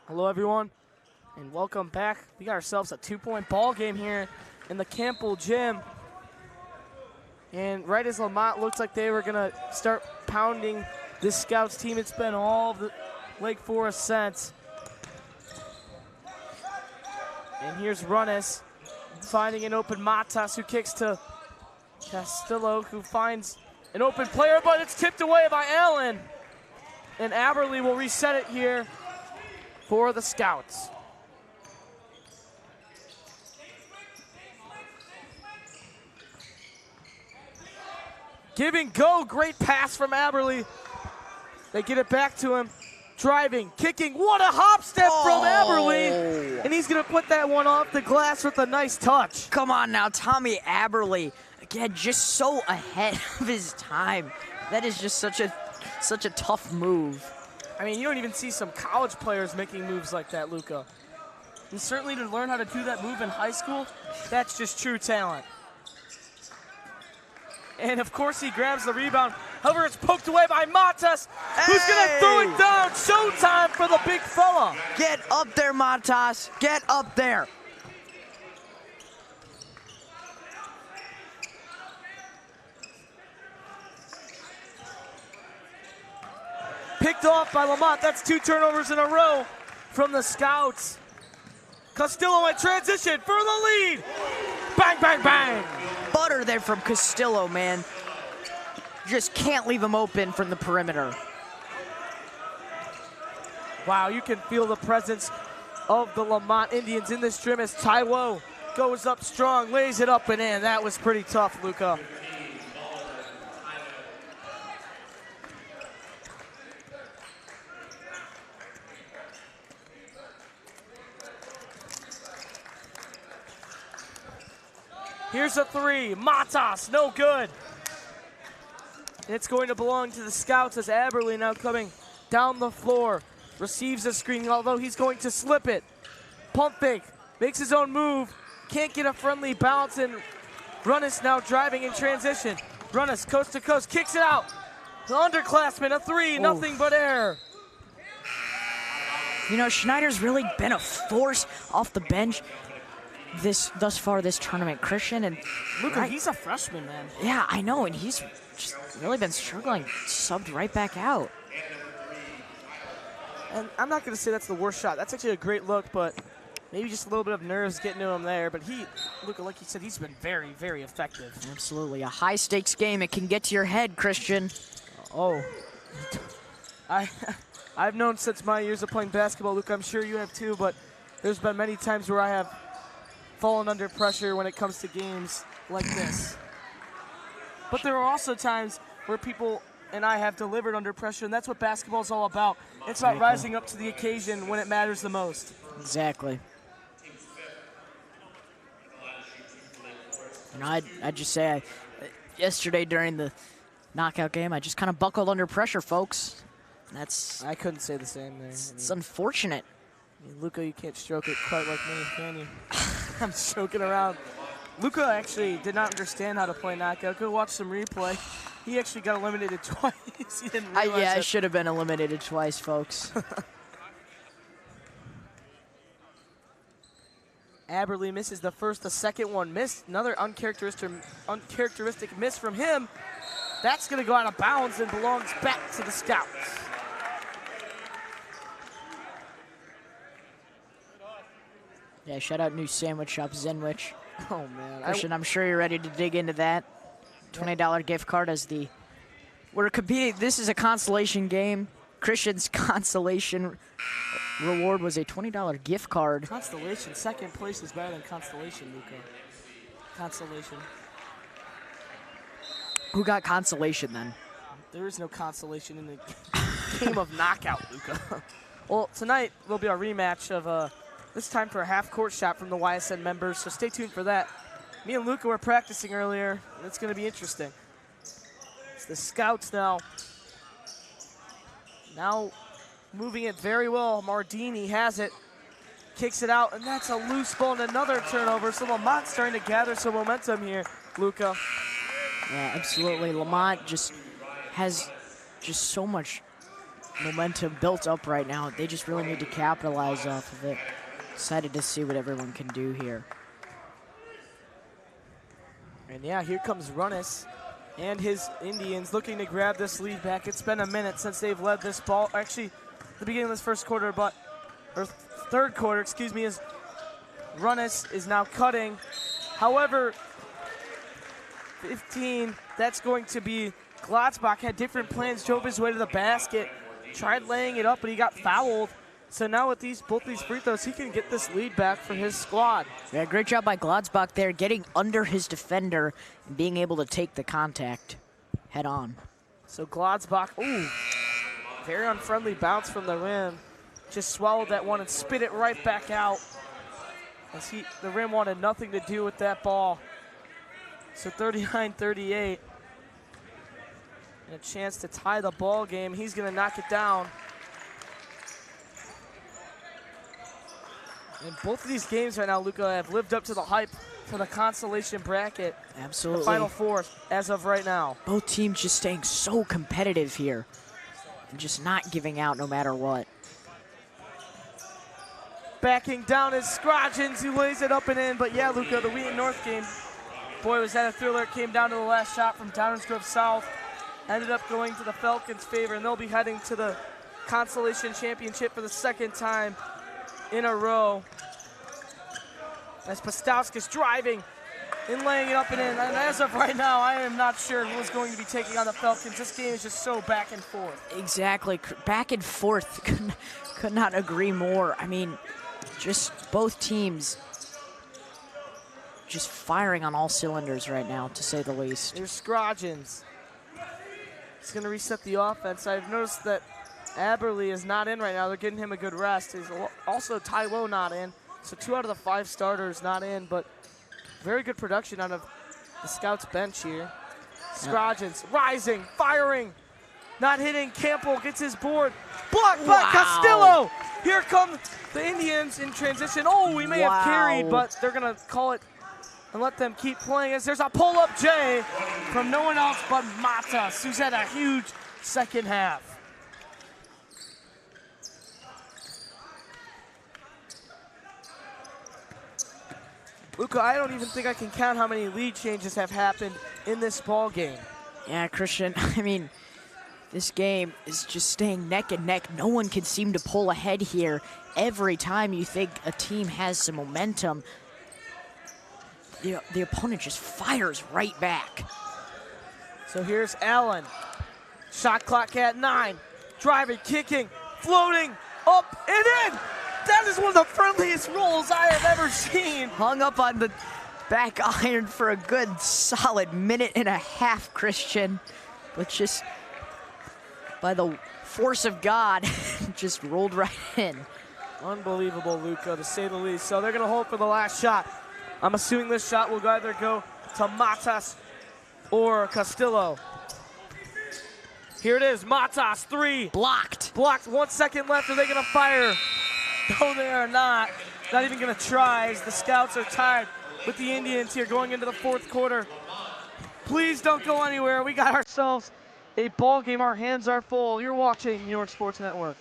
Hello, everyone, and welcome back. We got ourselves a 2-point ball game here in the Campbell Gym. And right as Lemont looked like they were going to start pounding this Scouts team, it's been all the Lake Forest since. And here's Runnis finding an open Matas, who kicks to Castillo, who finds an open player, but it's tipped away by Allen. And Aberley will reset it here for the Scouts. Give and go, great pass from Aberley. They get it back to him. Driving, kicking, what a hop step from Aberley. And he's gonna put that one off the glass with a nice touch. Come on now, Tommy Aberley. Again, just so ahead of his time. That is just such a tough move. I mean, you don't even see some college players making moves like that, Luca. And certainly to learn how to do that move in high school, that's just true talent. And of course he grabs the rebound. However, it's poked away by Matas, who's gonna throw it down. Showtime for the big fella. Get up there, Matas. Get up there. Picked off by Lemont. That's 2 turnovers in a row from the Scouts. Castillo in transition for the lead. Bang, bang, bang. Butter there from Castillo, man. Just can't leave him open from the perimeter. Wow, you can feel the presence of the Lemont Indians in this gym as Taiwo goes up strong, lays it up and in. That was pretty tough, Luca. Here's a 3, Matas, no good. It's going to belong to the Scouts as Aberley now coming down the floor. Receives a screen, although he's going to slip it. Pump fake, makes his own move. Can't get a friendly bounce, and Runnis now driving in transition. Runnis coast to coast, kicks it out. The underclassman, a 3, nothing but air. You know, Schneider's really been a force off the bench thus far this tournament, Christian. And Luca, he's a freshman, man. Yeah, I know, and he's just really been struggling, subbed right back out. And I'm not going to say that's the worst shot. That's actually a great look, but maybe just a little bit of nerves getting to him there. But Luca, like you said, he's been very, very effective. Absolutely, a high-stakes game. It can get to your head, Christian. Oh, I've known since my years of playing basketball, Luca. I'm sure you have too. But there's been many times where I have fallen under pressure when it comes to games like this. But there are also times where people and I have delivered under pressure, and that's what basketball is all about. It's about rising up to the occasion when it matters the most. Exactly. And I'd just say, yesterday during the knockout game, I just kind of buckled under pressure, folks. And I couldn't say the same there. It's unfortunate. Luca, you can't stroke it quite like me, can you? I'm joking around. Luca actually did not understand how to play knockout. Go watch some replay. He actually got eliminated twice. He didn't realize Yeah, I it. should have been eliminated twice, folks. Aberly misses the first, the second one missed. Another uncharacteristic miss from him. That's going to go out of bounds and belongs back to the Scouts. Yeah, shout out new sandwich shop, Zenwich. Oh, man. Christian, I'm sure you're ready to dig into that. $20 gift card as we're competing. This is a consolation game. Christian's consolation reward was a $20 gift card. Constellation, second place is better than Constellation, Luca. Consolation. Who got consolation then? There is no consolation in the game of knockout, Luca. Well, tonight will be a rematch of this time for a half-court shot from the YSN members, so stay tuned for that. Me and Luca were practicing earlier, and it's going to be interesting. It's the Scouts now. Now moving it very well. Mardini has it, kicks it out, and that's a loose ball and another turnover. So Lemont's starting to gather some momentum here, Luca. Yeah, absolutely. Lemont just has so much momentum built up right now. They just really need to capitalize off of it. Excited to see what everyone can do here. And yeah, here comes Runnis and his Indians looking to grab this lead back. It's been a minute since they've led this ball. Actually, the beginning of this first quarter, or third quarter, excuse me, is Runnis is now cutting. However, 15, that's going to be Glotzbach. Had different plans, drove his way to the basket, tried laying it up, but he got fouled. So now with both these free throws, he can get this lead back for his squad. Yeah, great job by Glotzbach there, getting under his defender and being able to take the contact head on. So Glotzbach, ooh, very unfriendly bounce from the rim. Just swallowed that one and spit it right back out. As the rim wanted nothing to do with that ball. So 39-38. And a chance to tie the ball game. He's gonna knock it down. And both of these games right now, Luca, have lived up to the hype for the consolation bracket. Absolutely. The Final Four as of right now. Both teams just staying so competitive here and just not giving out no matter what. Backing down is Scroggins, who lays it up and in. But yeah, Luca, the Wheaton North game, boy, was that a thriller. It came down to the last shot from Downers Grove South. Ended up going to the Falcons' favor, and they'll be heading to the Consolation Championship for the second time in a row. As Pastauskas driving and laying it up and in. And as of right now, I am not sure who is going to be taking on the Falcons. This game is just so back and forth. Exactly, back and forth. Could not agree more. I mean, just both teams just firing on all cylinders right now, to say the least. Here's Scroggins. He's going to reset the offense. I've noticed that Aberly is not in right now. They're getting him a good rest. He's also Ty Lowe not in. So 2 out of the 5 starters not in, but very good production out of the Scouts bench here. Scroggins rising, firing, not hitting. Campbell gets his board. Blocked by Castillo. Here come the Indians in transition. Oh, we may have carried, but they're going to call it and let them keep playing as there's a pull-up J from no one else but Matas, who's had a huge second half. Luca, I don't even think I can count how many lead changes have happened in this ball game. Yeah, Christian, I mean, this game is just staying neck and neck. No one can seem to pull ahead here. Every time you think a team has some momentum, the opponent just fires right back. So here's Allen. Shot clock at 9. Driving, kicking, floating, up and in. That is one of the friendliest rolls I have ever seen. Hung up on the back iron for a good solid minute and a half, Christian. But just by the force of God, just rolled right in. Unbelievable, Luca, to say the least. So they're going to hold for the last shot. I'm assuming this shot will either go to Matas or Castillo. Here it is, Matas, 3. Blocked. Blocked, 1 second left. Are they going to fire? No, they are not. Not even going to try as the Scouts are tied with the Indians here going into the fourth quarter. Please don't go anywhere. We got ourselves a ball game. Our hands are full. You're watching New York Sports Network.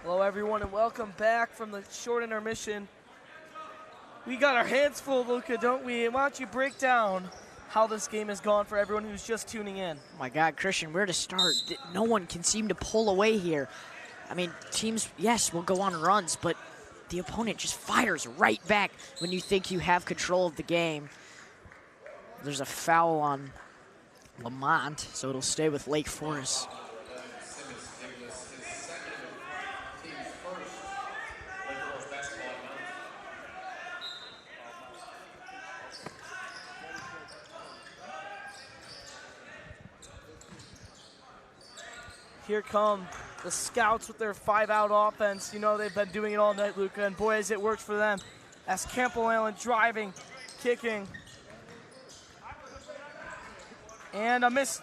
Hello everyone and welcome back from the short intermission. We got our hands full, Luca, don't we? And why don't you break down how this game has gone for everyone who's just tuning in? Oh my God, Christian, where to start? No one can seem to pull away here. I mean, teams, yes, will go on runs, but the opponent just fires right back when you think you have control of the game. There's a foul on Lemont, so it'll stay with Lake Forest. Here come the Scouts with their 5-out offense. You know they've been doing it all night, Luca, and boy, has it worked for them. As Campbell Allen driving, kicking. And a miss.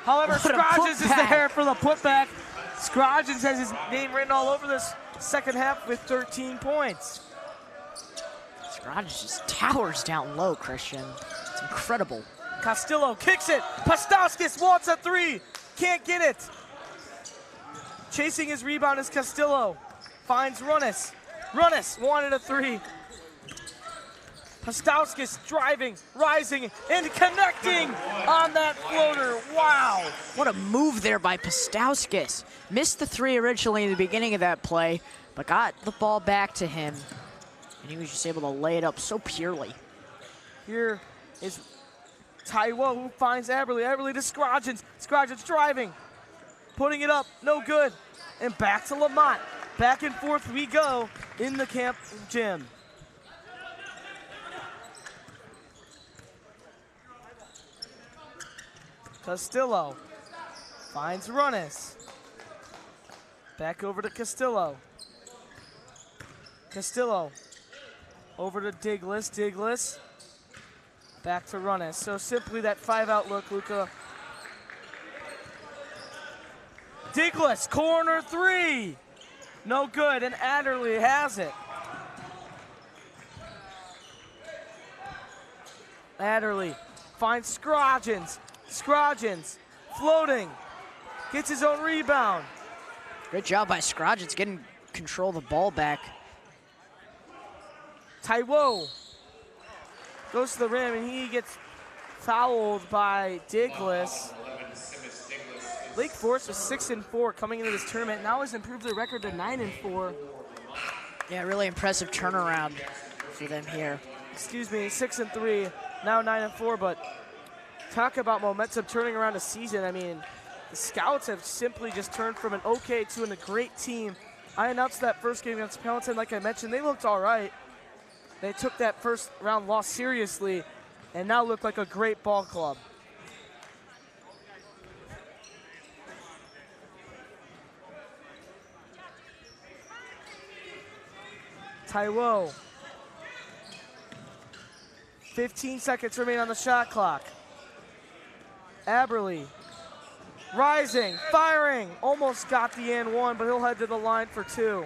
However, Scrodgens is there for the putback. Scrodgens has his name written all over this second half with 13 points. Scrodgens just towers down low, Christian. It's incredible. Castillo kicks it. Pastauskis wants a three. Can't get it. Chasing his rebound is Castillo. Finds Runnis. Runnis wanted a three. Pastauskis driving, rising, and connecting on that floater. Wow. What a move there by Pastauskis. Missed the three originally in the beginning of that play, but got the ball back to him. And he was just able to lay it up so purely. Here is Taiwo who finds Aberly. Aberly to Scrodgens. Scrodgens driving. Putting it up, no good. And back to Lemont. Back and forth we go in the camp gym. Castillo finds Runnis. Back over to Castillo. Castillo over to Diglis. Diglis back to Runnis. So simply that 5-out look, Luca. Diglis, corner three. No good, and Adderley has it. Adderley finds Scrodgens. Scrodgens floating. Gets his own rebound. Great job by Scrodgens getting control of the ball back. Taiwo goes to the rim, and he gets fouled by Diglis. Lake Forest was 6-4 coming into this tournament. Now has improved their record to 9-4. Yeah, really impressive turnaround for them here. Excuse me, 6-3, now 9-4. But talk about momentum turning around a season. I mean, the Scouts have simply just turned from an okay to a great team. I announced that first game against Palatine, like I mentioned, they looked all right. They took that first round loss seriously and now look like a great ball club. Taiwo. 15 seconds remain on the shot clock. Aberly. Rising, firing. Almost got the and one, but he'll head to the line for two.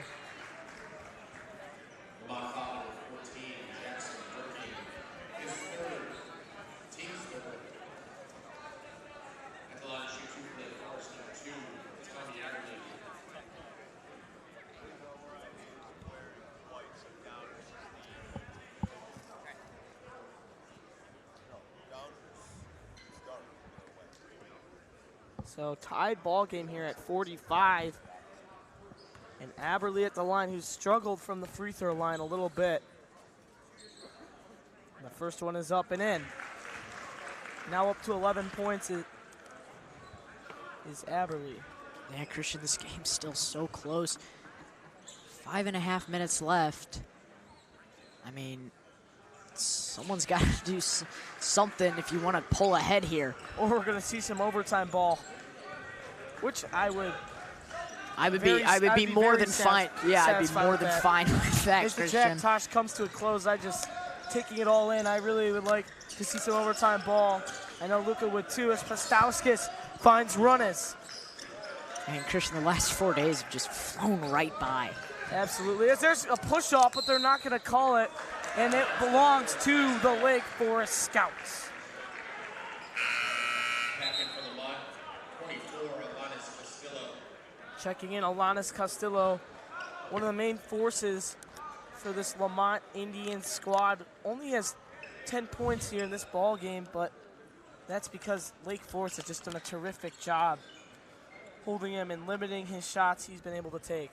So tied ball game here at 45. And Aberly at the line, who's struggled from the free throw line a little bit. The first one is up and in. Now up to 11 points is Aberly. Yeah, Christian, this game's still so close. 5.5 minutes left. I mean, someone's got to do something if you want to pull ahead here. Or we're going to see some overtime ball, which I would be more than fine. Yeah, I'd be more than fine with that, as the Christian. Jack Tosh comes to a close, I just taking it all in. I really would like to see some overtime ball. I know Luka would too, as Pastauskas finds Runnes. And Christian, the last 4 days have just flown right by. Absolutely. As there's a push-off, but they're not going to call it, and it belongs to the Lake Forest Scouts. Back in for Lemont, 24, Alanis Castillo. Checking in, Alanis Castillo, one of the main forces for this Lemont Indians squad. Only has 10 points here in this ball game, but that's because Lake Forest has just done a terrific job holding him and limiting his shots he's been able to take.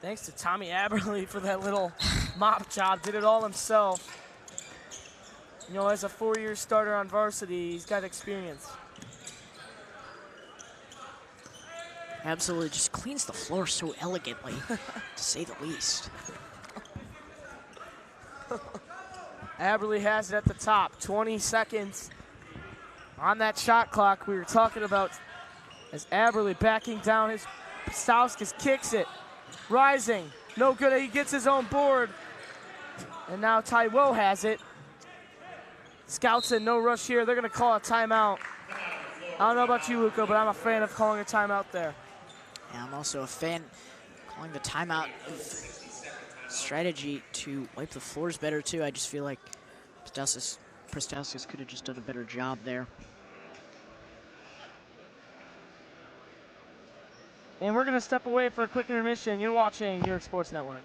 Thanks to Tommy Aberly for that little mop job. Did it all himself. You know, as a 4-year starter on varsity, he's got experience. Absolutely, just cleans the floor so elegantly, to say the least. Aberly has it at the top. 20 seconds on that shot clock we were talking about. As Aberly backing down, his Pastauskas kicks it. Rising, no good, he gets his own board. And now Taiwo has it. Scouts in no rush here, they're gonna call a timeout. I don't know about you, Luka, but I'm a fan of calling a timeout there. Yeah, I'm also a fan calling the timeout strategy to wipe the floors better too. I just feel like Pastauskas could have just done a better job there. And we're gonna step away for a quick intermission. You're watching New York Sports Network.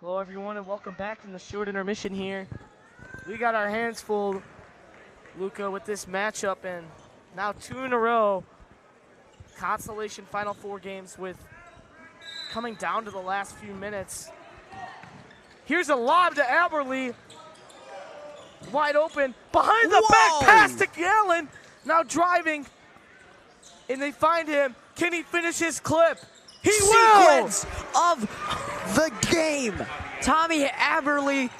Hello everyone and welcome back from the short intermission here. We got our hands full, Luka, with this matchup, and now 2 in a row. Consolation Final Four games with coming down to the last few minutes. Here's a lob to Aberly. Wide open, behind the back pass to Gallen. Now driving, and they find him. Can he finish his clip? He will! Sequence of the game. Tommy Aberly,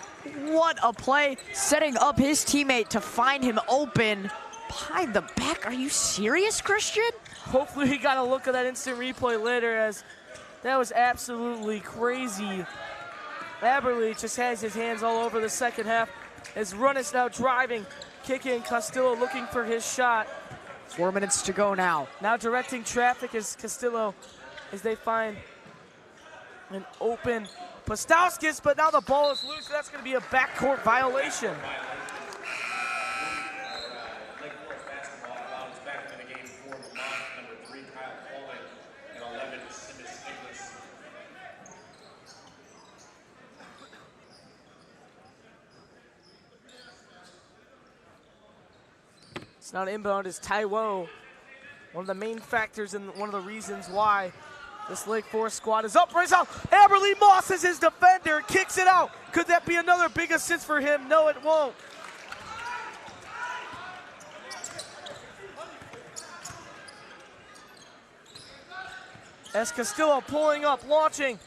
what a play, setting up his teammate to find him open behind the back. Are you serious, Christian? Hopefully he got a look at that instant replay later, as that was absolutely crazy. Aberly just has his hands all over the second half as Runnes now driving, kicking, Castillo looking for his shot. 4 minutes to go now. Now directing traffic is Castillo as they find an open Pastauskas, but now the ball is loose. That's going to be a backcourt violation. Lake Forest basketball allowed us back into the game for Lemont, number 3, Kyle Coleman, and 11, Simmons Nicholas. It's not inbound, it's Taiwo One of the main factors and one of the reasons why this Lake Forest squad is up right now. Aberly Moss is his defender, kicks it out. Could that be another big assist for him? No, it won't. As Castillo pulling up, launching,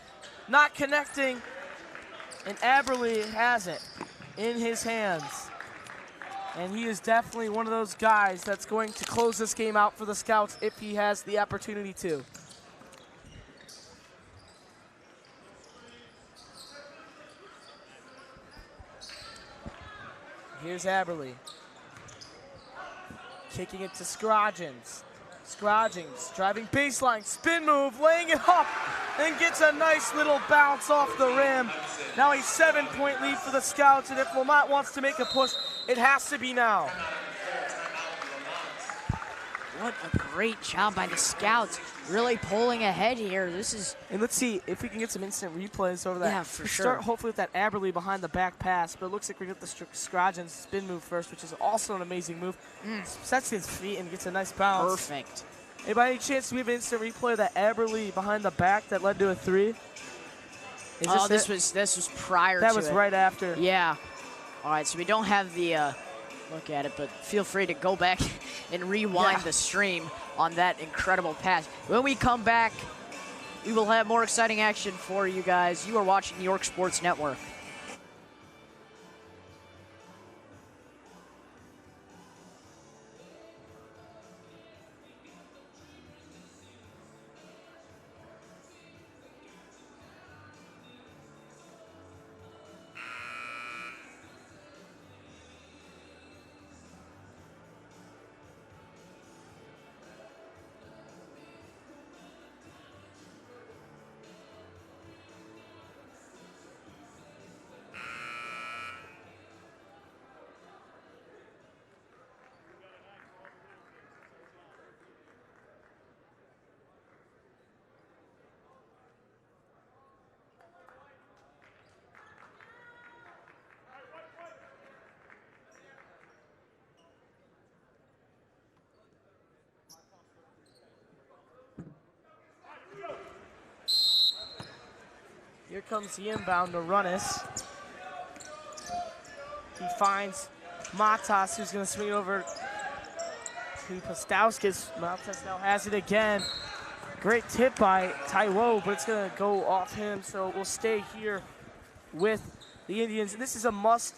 not connecting, and Aberly has it in his hands. And he is definitely one of those guys that's going to close this game out for the Scouts if he has the opportunity to. Here's Aberly. Kicking it to Scroggins. Scroggins driving baseline, spin move, laying it up, and gets a nice little bounce off the rim. Now a 7-point lead for the Scouts, and if Lemont wants to make a push, it has to be now. What a great job by the Scouts, really pulling ahead here. This is... And let's see if we can get some instant replays over that. Yeah, for sure. Start hopefully with that Aberly behind the back pass, but it looks like we get the Scroggins spin move first, which is also an amazing move. Sets his feet and gets a nice bounce. Perfect. Hey, by any chance, do we have an instant replay of that Aberly behind the back that led to a 3? This was prior to it. That was right after. Yeah. All right, so we don't have the look at it, but feel free to go back and rewind the stream on that incredible pass. When we come back, we will have more exciting action for you guys. You are watching New York Sports Network. Here comes the inbound to Runnis. He finds Matas, who's going to swing it over to Pastowskis. Matas now has it again. Great tip by Taiwo, but it's going to go off him, so we'll stay here with the Indians. And this is a must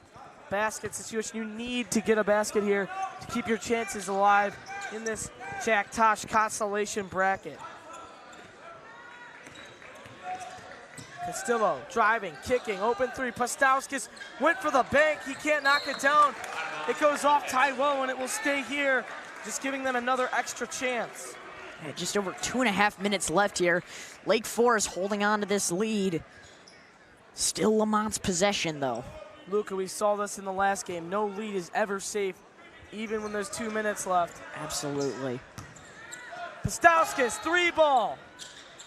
basket situation. You need to get a basket here to keep your chances alive in this Jack Tosh consolation bracket. Castillo driving, kicking, open 3. Pastowskis went for the bank. He can't knock it down. It goes off Taiwo, and it will stay here, just giving them another extra chance. Yeah, just over 2.5 minutes left here. Lake Forest holding on to this lead. Still Lamont's possession, though. Luca, we saw this in the last game. No lead is ever safe, even when there's 2 minutes left. Absolutely. Pastowskis, 3-ball.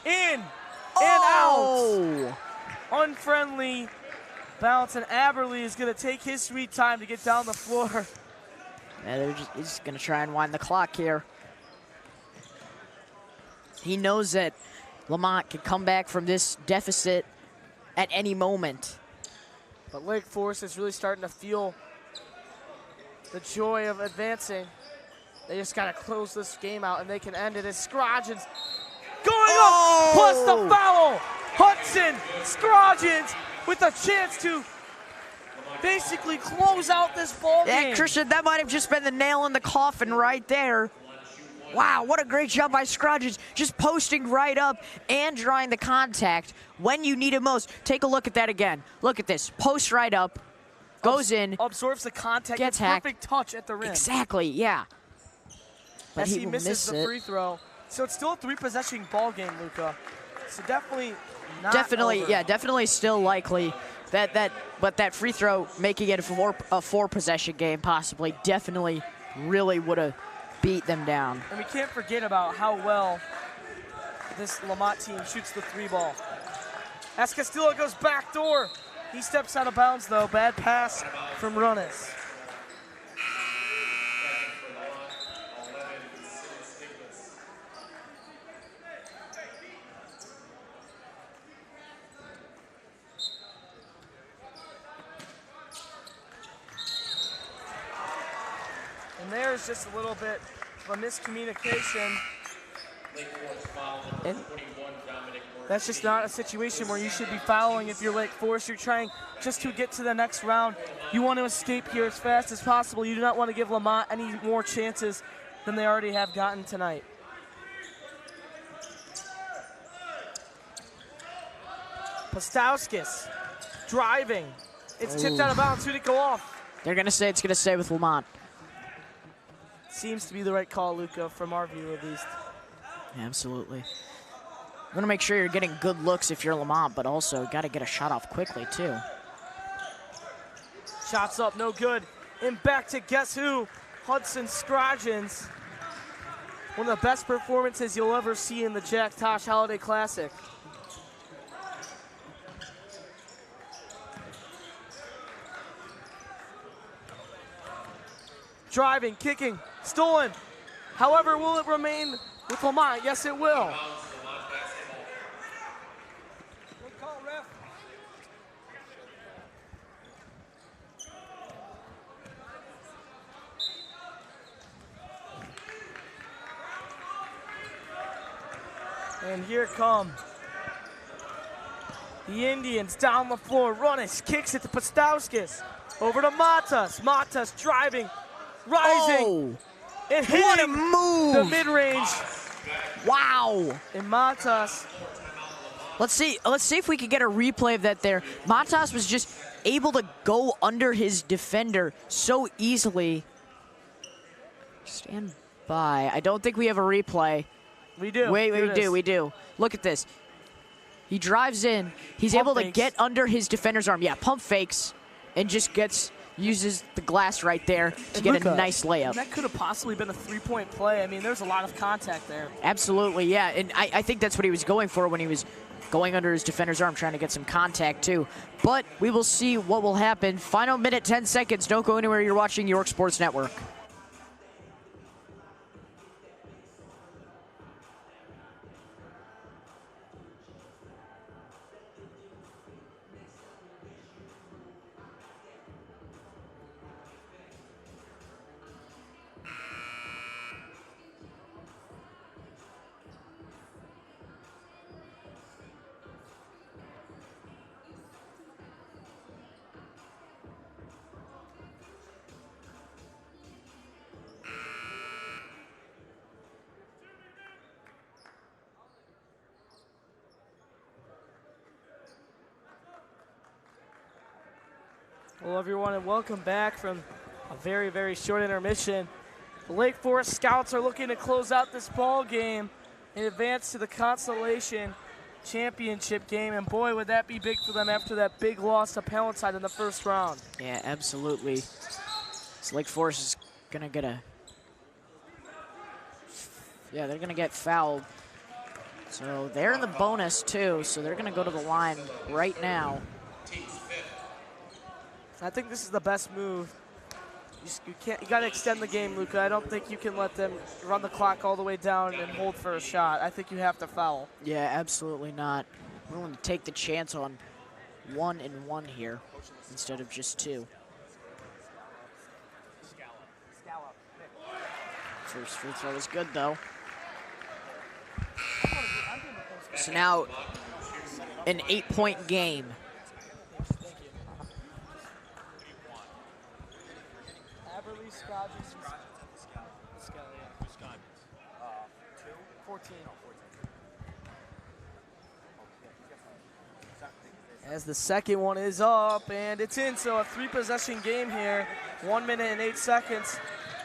In. And out. Unfriendly bounce, and Aberly is going to take his sweet time to get down the floor. Yeah, he's just going to try and wind the clock here. He knows that Lemont can come back from this deficit at any moment. But Lake Forest is really starting to feel the joy of advancing. They just got to close this game out, and they can end it as Scroggins going up, plus the foul. Hudson Scroggins with a chance to basically close out this ball game. Yeah, Christian, that might have just been the nail in the coffin right there. Wow, what a great job by Scroggins, just posting right up and drawing the contact when you need it most. Take a look at that again. Look at this, post right up, goes in, absorbs the contact, gets perfect touch at the rim. Exactly, yeah. But as he misses the free throw. So it's still a 3-possession ball game, Luca. So definitely not over. Yeah, definitely still likely but that free throw making it a 4-possession game possibly definitely really would have beat them down. And we can't forget about how well this Lemont team shoots the 3-ball. As Castillo goes back door, he steps out of bounds though. Bad pass from Runnis. And there's just a little bit of a miscommunication. And that's just not a situation where you should be fouling if you're Lake Forest. You're trying just to get to the next round. You want to escape here as fast as possible. You do not want to give Lemont any more chances than they already have gotten tonight. Postowskis driving. It's tipped out of bounds. Who'd it go off? They're going to say it's going to stay with Lemont. Seems to be the right call, Luca, from our view at least. Absolutely. You want to make sure you're getting good looks if you're Lemont, but also got to get a shot off quickly, too. Shots up, no good. And back to guess who? Hudson Scroggins. One of the best performances you'll ever see in the Jack Tosh Holiday Classic. Driving, kicking, stolen. However, will it remain with Lemont? Yes, it will. And here come the Indians down the floor. Runnis kicks it to Postowskis. Over to Matas. Matas driving, rising, and hitting what a move. the mid-range. Wow. And Matas. Let's see if we can get a replay of that there. Matas was just able to go under his defender so easily. Stand by. I don't think we have a replay. We do. Wait, we do. Look at this. He drives in. He's able to get under his defender's arm. Yeah, pump fakes and just uses the glass right there to get a nice layup. That could have possibly been a three-point play. I mean, there's a lot of contact there. Absolutely, yeah. And I think that's what he was going for when he was going under his defender's arm, trying to get some contact too. But we will see what will happen. Final minute, 10 seconds. Don't go anywhere. You're watching York Sports Network. Hello, everyone, and welcome back from a very, very short intermission. The Lake Forest Scouts are looking to close out this ball game and advance to the Constellation Championship game. And boy, would that be big for them after that big loss to Palantine in the first round. Yeah, absolutely. So Lake Forest is gonna get they're gonna get fouled. So they're in the bonus too. So they're gonna go to the line right now. I think this is the best move. You got to extend the game, Luca. I don't think you can let them run the clock all the way down and hold for a shot. I think you have to foul. Yeah, absolutely not. We're willing to take the chance on 1-and-1 here instead of just 2. First free throw is good though. So now an 8-point game. As the second one is up, and it's in, so a 3-possession game here, 1 minute and 8 seconds.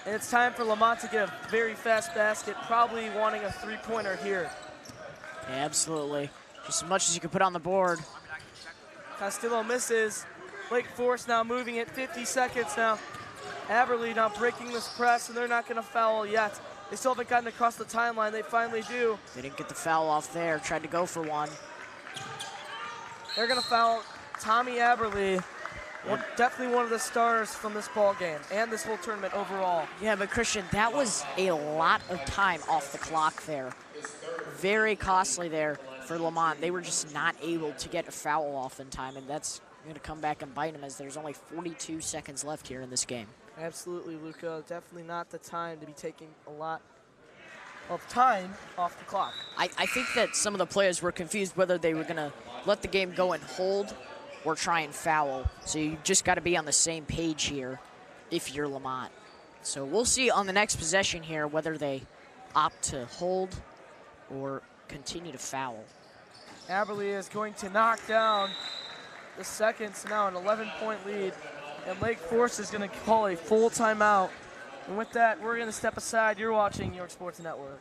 And it's time for Lemont to get a very fast basket, probably wanting a 3-pointer here. Yeah, absolutely. Just as much as you can put on the board. Castillo misses. Lake Forest now moving at 50 seconds now. Aberley now breaking this press, and they're not going to foul yet. They still haven't gotten across the timeline. They finally do. They didn't get the foul off there. Tried to go for one. They're going to foul Tommy Aberley. Definitely one of the stars from this ball game and this whole tournament overall. Yeah, but Christian, that was a lot of time off the clock there. Very costly there for Lemont. They were just not able to get a foul off in time, and that's going to come back and bite them as there's only 42 seconds left here in this game. Absolutely, Luca. Definitely not the time to be taking a lot of time off the clock. I think that some of the players were confused whether they were going to let the game go and hold or try and foul. So you just got to be on the same page here if you're Lemont. So we'll see on the next possession here whether they opt to hold or continue to foul. Aberley is going to knock down the second, so now an 11-point lead. And Lake Forest is going to call a full timeout. And with that, we're going to step aside. You're watching New York Sports Network.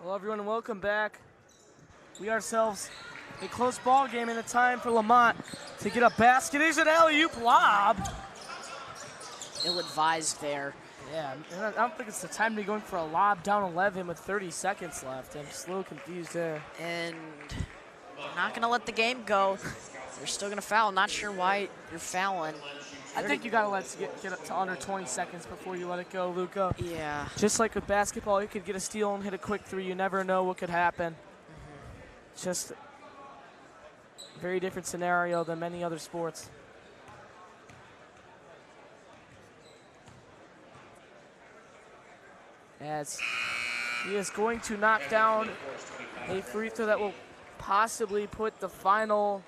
Hello, everyone, and welcome back. We ourselves a close ball game, and a time for Lemont to get a basket. Here's an alley-oop lob. Ill-advised there. Yeah, and I don't think it's the time to be going for a lob down 11 with 30 seconds left. I'm just a little confused there. And they're not going to let the game go. They're still going to foul. Not sure why you're fouling. I think you got to let it get up to under 20 seconds before you let it go, Luca. Yeah. Just like with basketball, you could get a steal and hit a quick three. You never know what could happen. It's just a very different scenario than many other sports. As he is going to knock down a free throw that will possibly put the final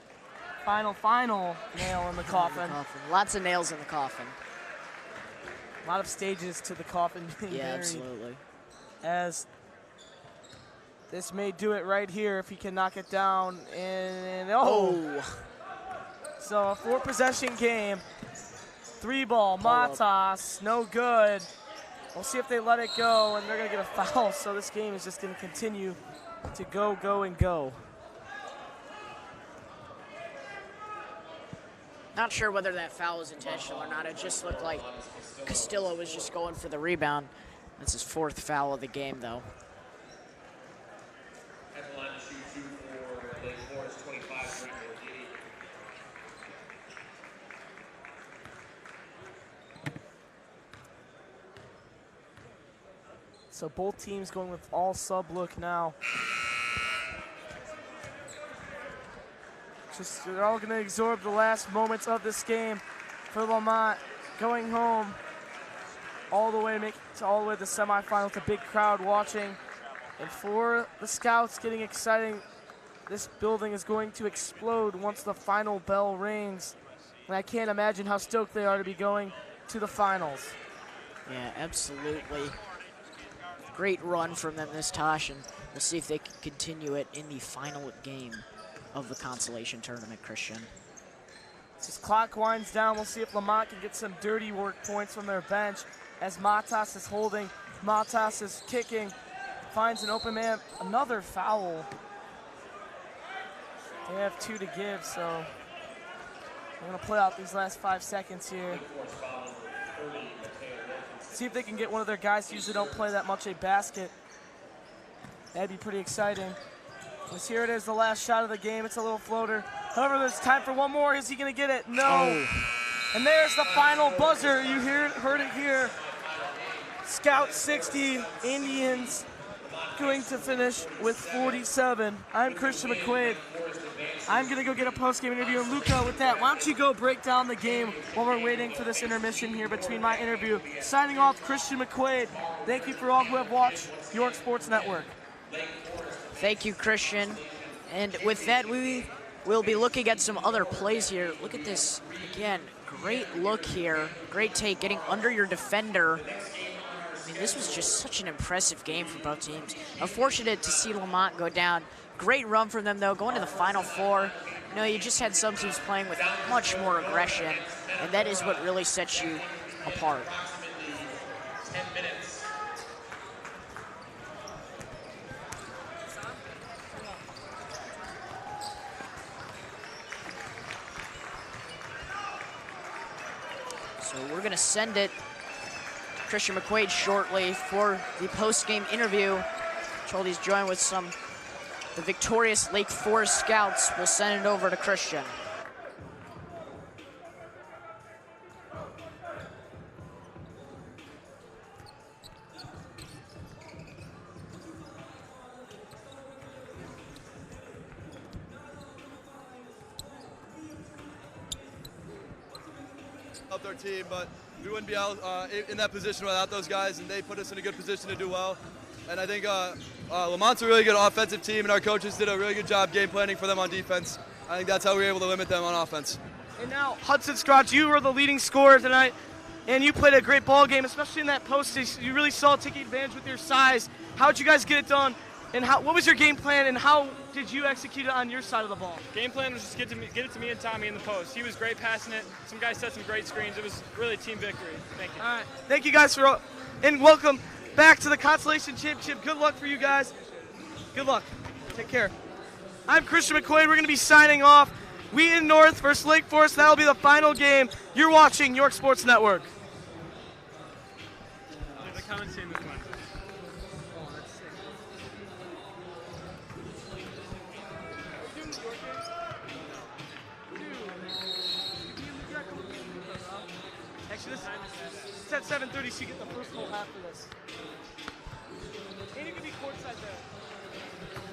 nail in the coffin. Lots of nails in the coffin. A lot of stages to the coffin being buried. Absolutely. As this may do it right here if he can knock it down. And So a 4-possession game. 3-ball, Matas, no good. We'll see if they let it go, and they're going to get a foul. So this game is just going to continue to go, and go. Not sure whether that foul was intentional or not. It just looked like Castillo was just going for the rebound. That's his 4th foul of the game, though. At the line to shoot 2 for Lake Forest, 25-3. So both teams going with all sub look now. Just they're all going to absorb the last moments of this game for Lemont going home all the way to the semifinal with a big crowd watching. And for the Scouts, getting exciting. This building is going to explode once the final bell rings. And I can't imagine how stoked they are to be going to the finals. Yeah, absolutely. Great run from them this Tosh, and we'll see if they can continue it in the final game of the consolation tournament, Christian. As clock winds down, we'll see if Lemont can get some dirty work points from their bench as Matas is holding. Matas is kicking, finds an open man, another foul. They have 2 to give, so we're going to play out these last 5 seconds here. See if they can get one of their guys who usually don't play that much a basket. That'd be pretty exciting. Because here it is, the last shot of the game. It's a little floater. However, there's time for one more. Is he going to get it? No. Oh. And there's the final buzzer. You heard it here. Scout 60, Indians going to finish with 47. I'm Christian McQuade. I'm going to go get a post-game interview. And Luca, with that, why don't you go break down the game while we're waiting for this intermission here between my interview. Signing off, Christian McQuade. Thank you for all who have watched York Sports Network. Thank you, Christian. And with that, we will be looking at some other plays here. Look at this. Again, great look here. Great take, getting under your defender. I mean, this was just such an impressive game for both teams. Unfortunate to see Lemont go down. Great run from them, though, going to the Final Four. You know, you just had some teams playing with much more aggression, and that is what really sets you apart. 10 minutes. So we're going to send it to Christian McQuade shortly for the post-game interview. Choldy's joined with the victorious Lake Forest Scouts. We'll send it over to Christian. Helped our team, but we wouldn't be out in that position without those guys, and they put us in a good position to do well. And I think Lemont's a really good offensive team, and our coaches did a really good job game planning for them on defense. I think that's how we were able to limit them on offense. And now, Hudson Scrotch, you were the leading scorer tonight, and you played a great ball game, especially in that post. You really saw taking advantage with your size. How did you guys get it done, and what was your game plan, and how did you execute it on your side of the ball? Game plan was just get it to me and Tommy in the post. He was great passing it. Some guys set some great screens. It was really a team victory. Thank you. All right. Thank you guys and welcome back to the Consolation Championship. Good luck for you guys. Good luck. Take care. I'm Christian McQuade. We're going to be signing off. Wheaton North versus Lake Forest. That'll be the final game. You're watching York Sports Network. The commentating this one. Actually, it's at 7:30, so you get the first whole half of this. And you can be courtside there.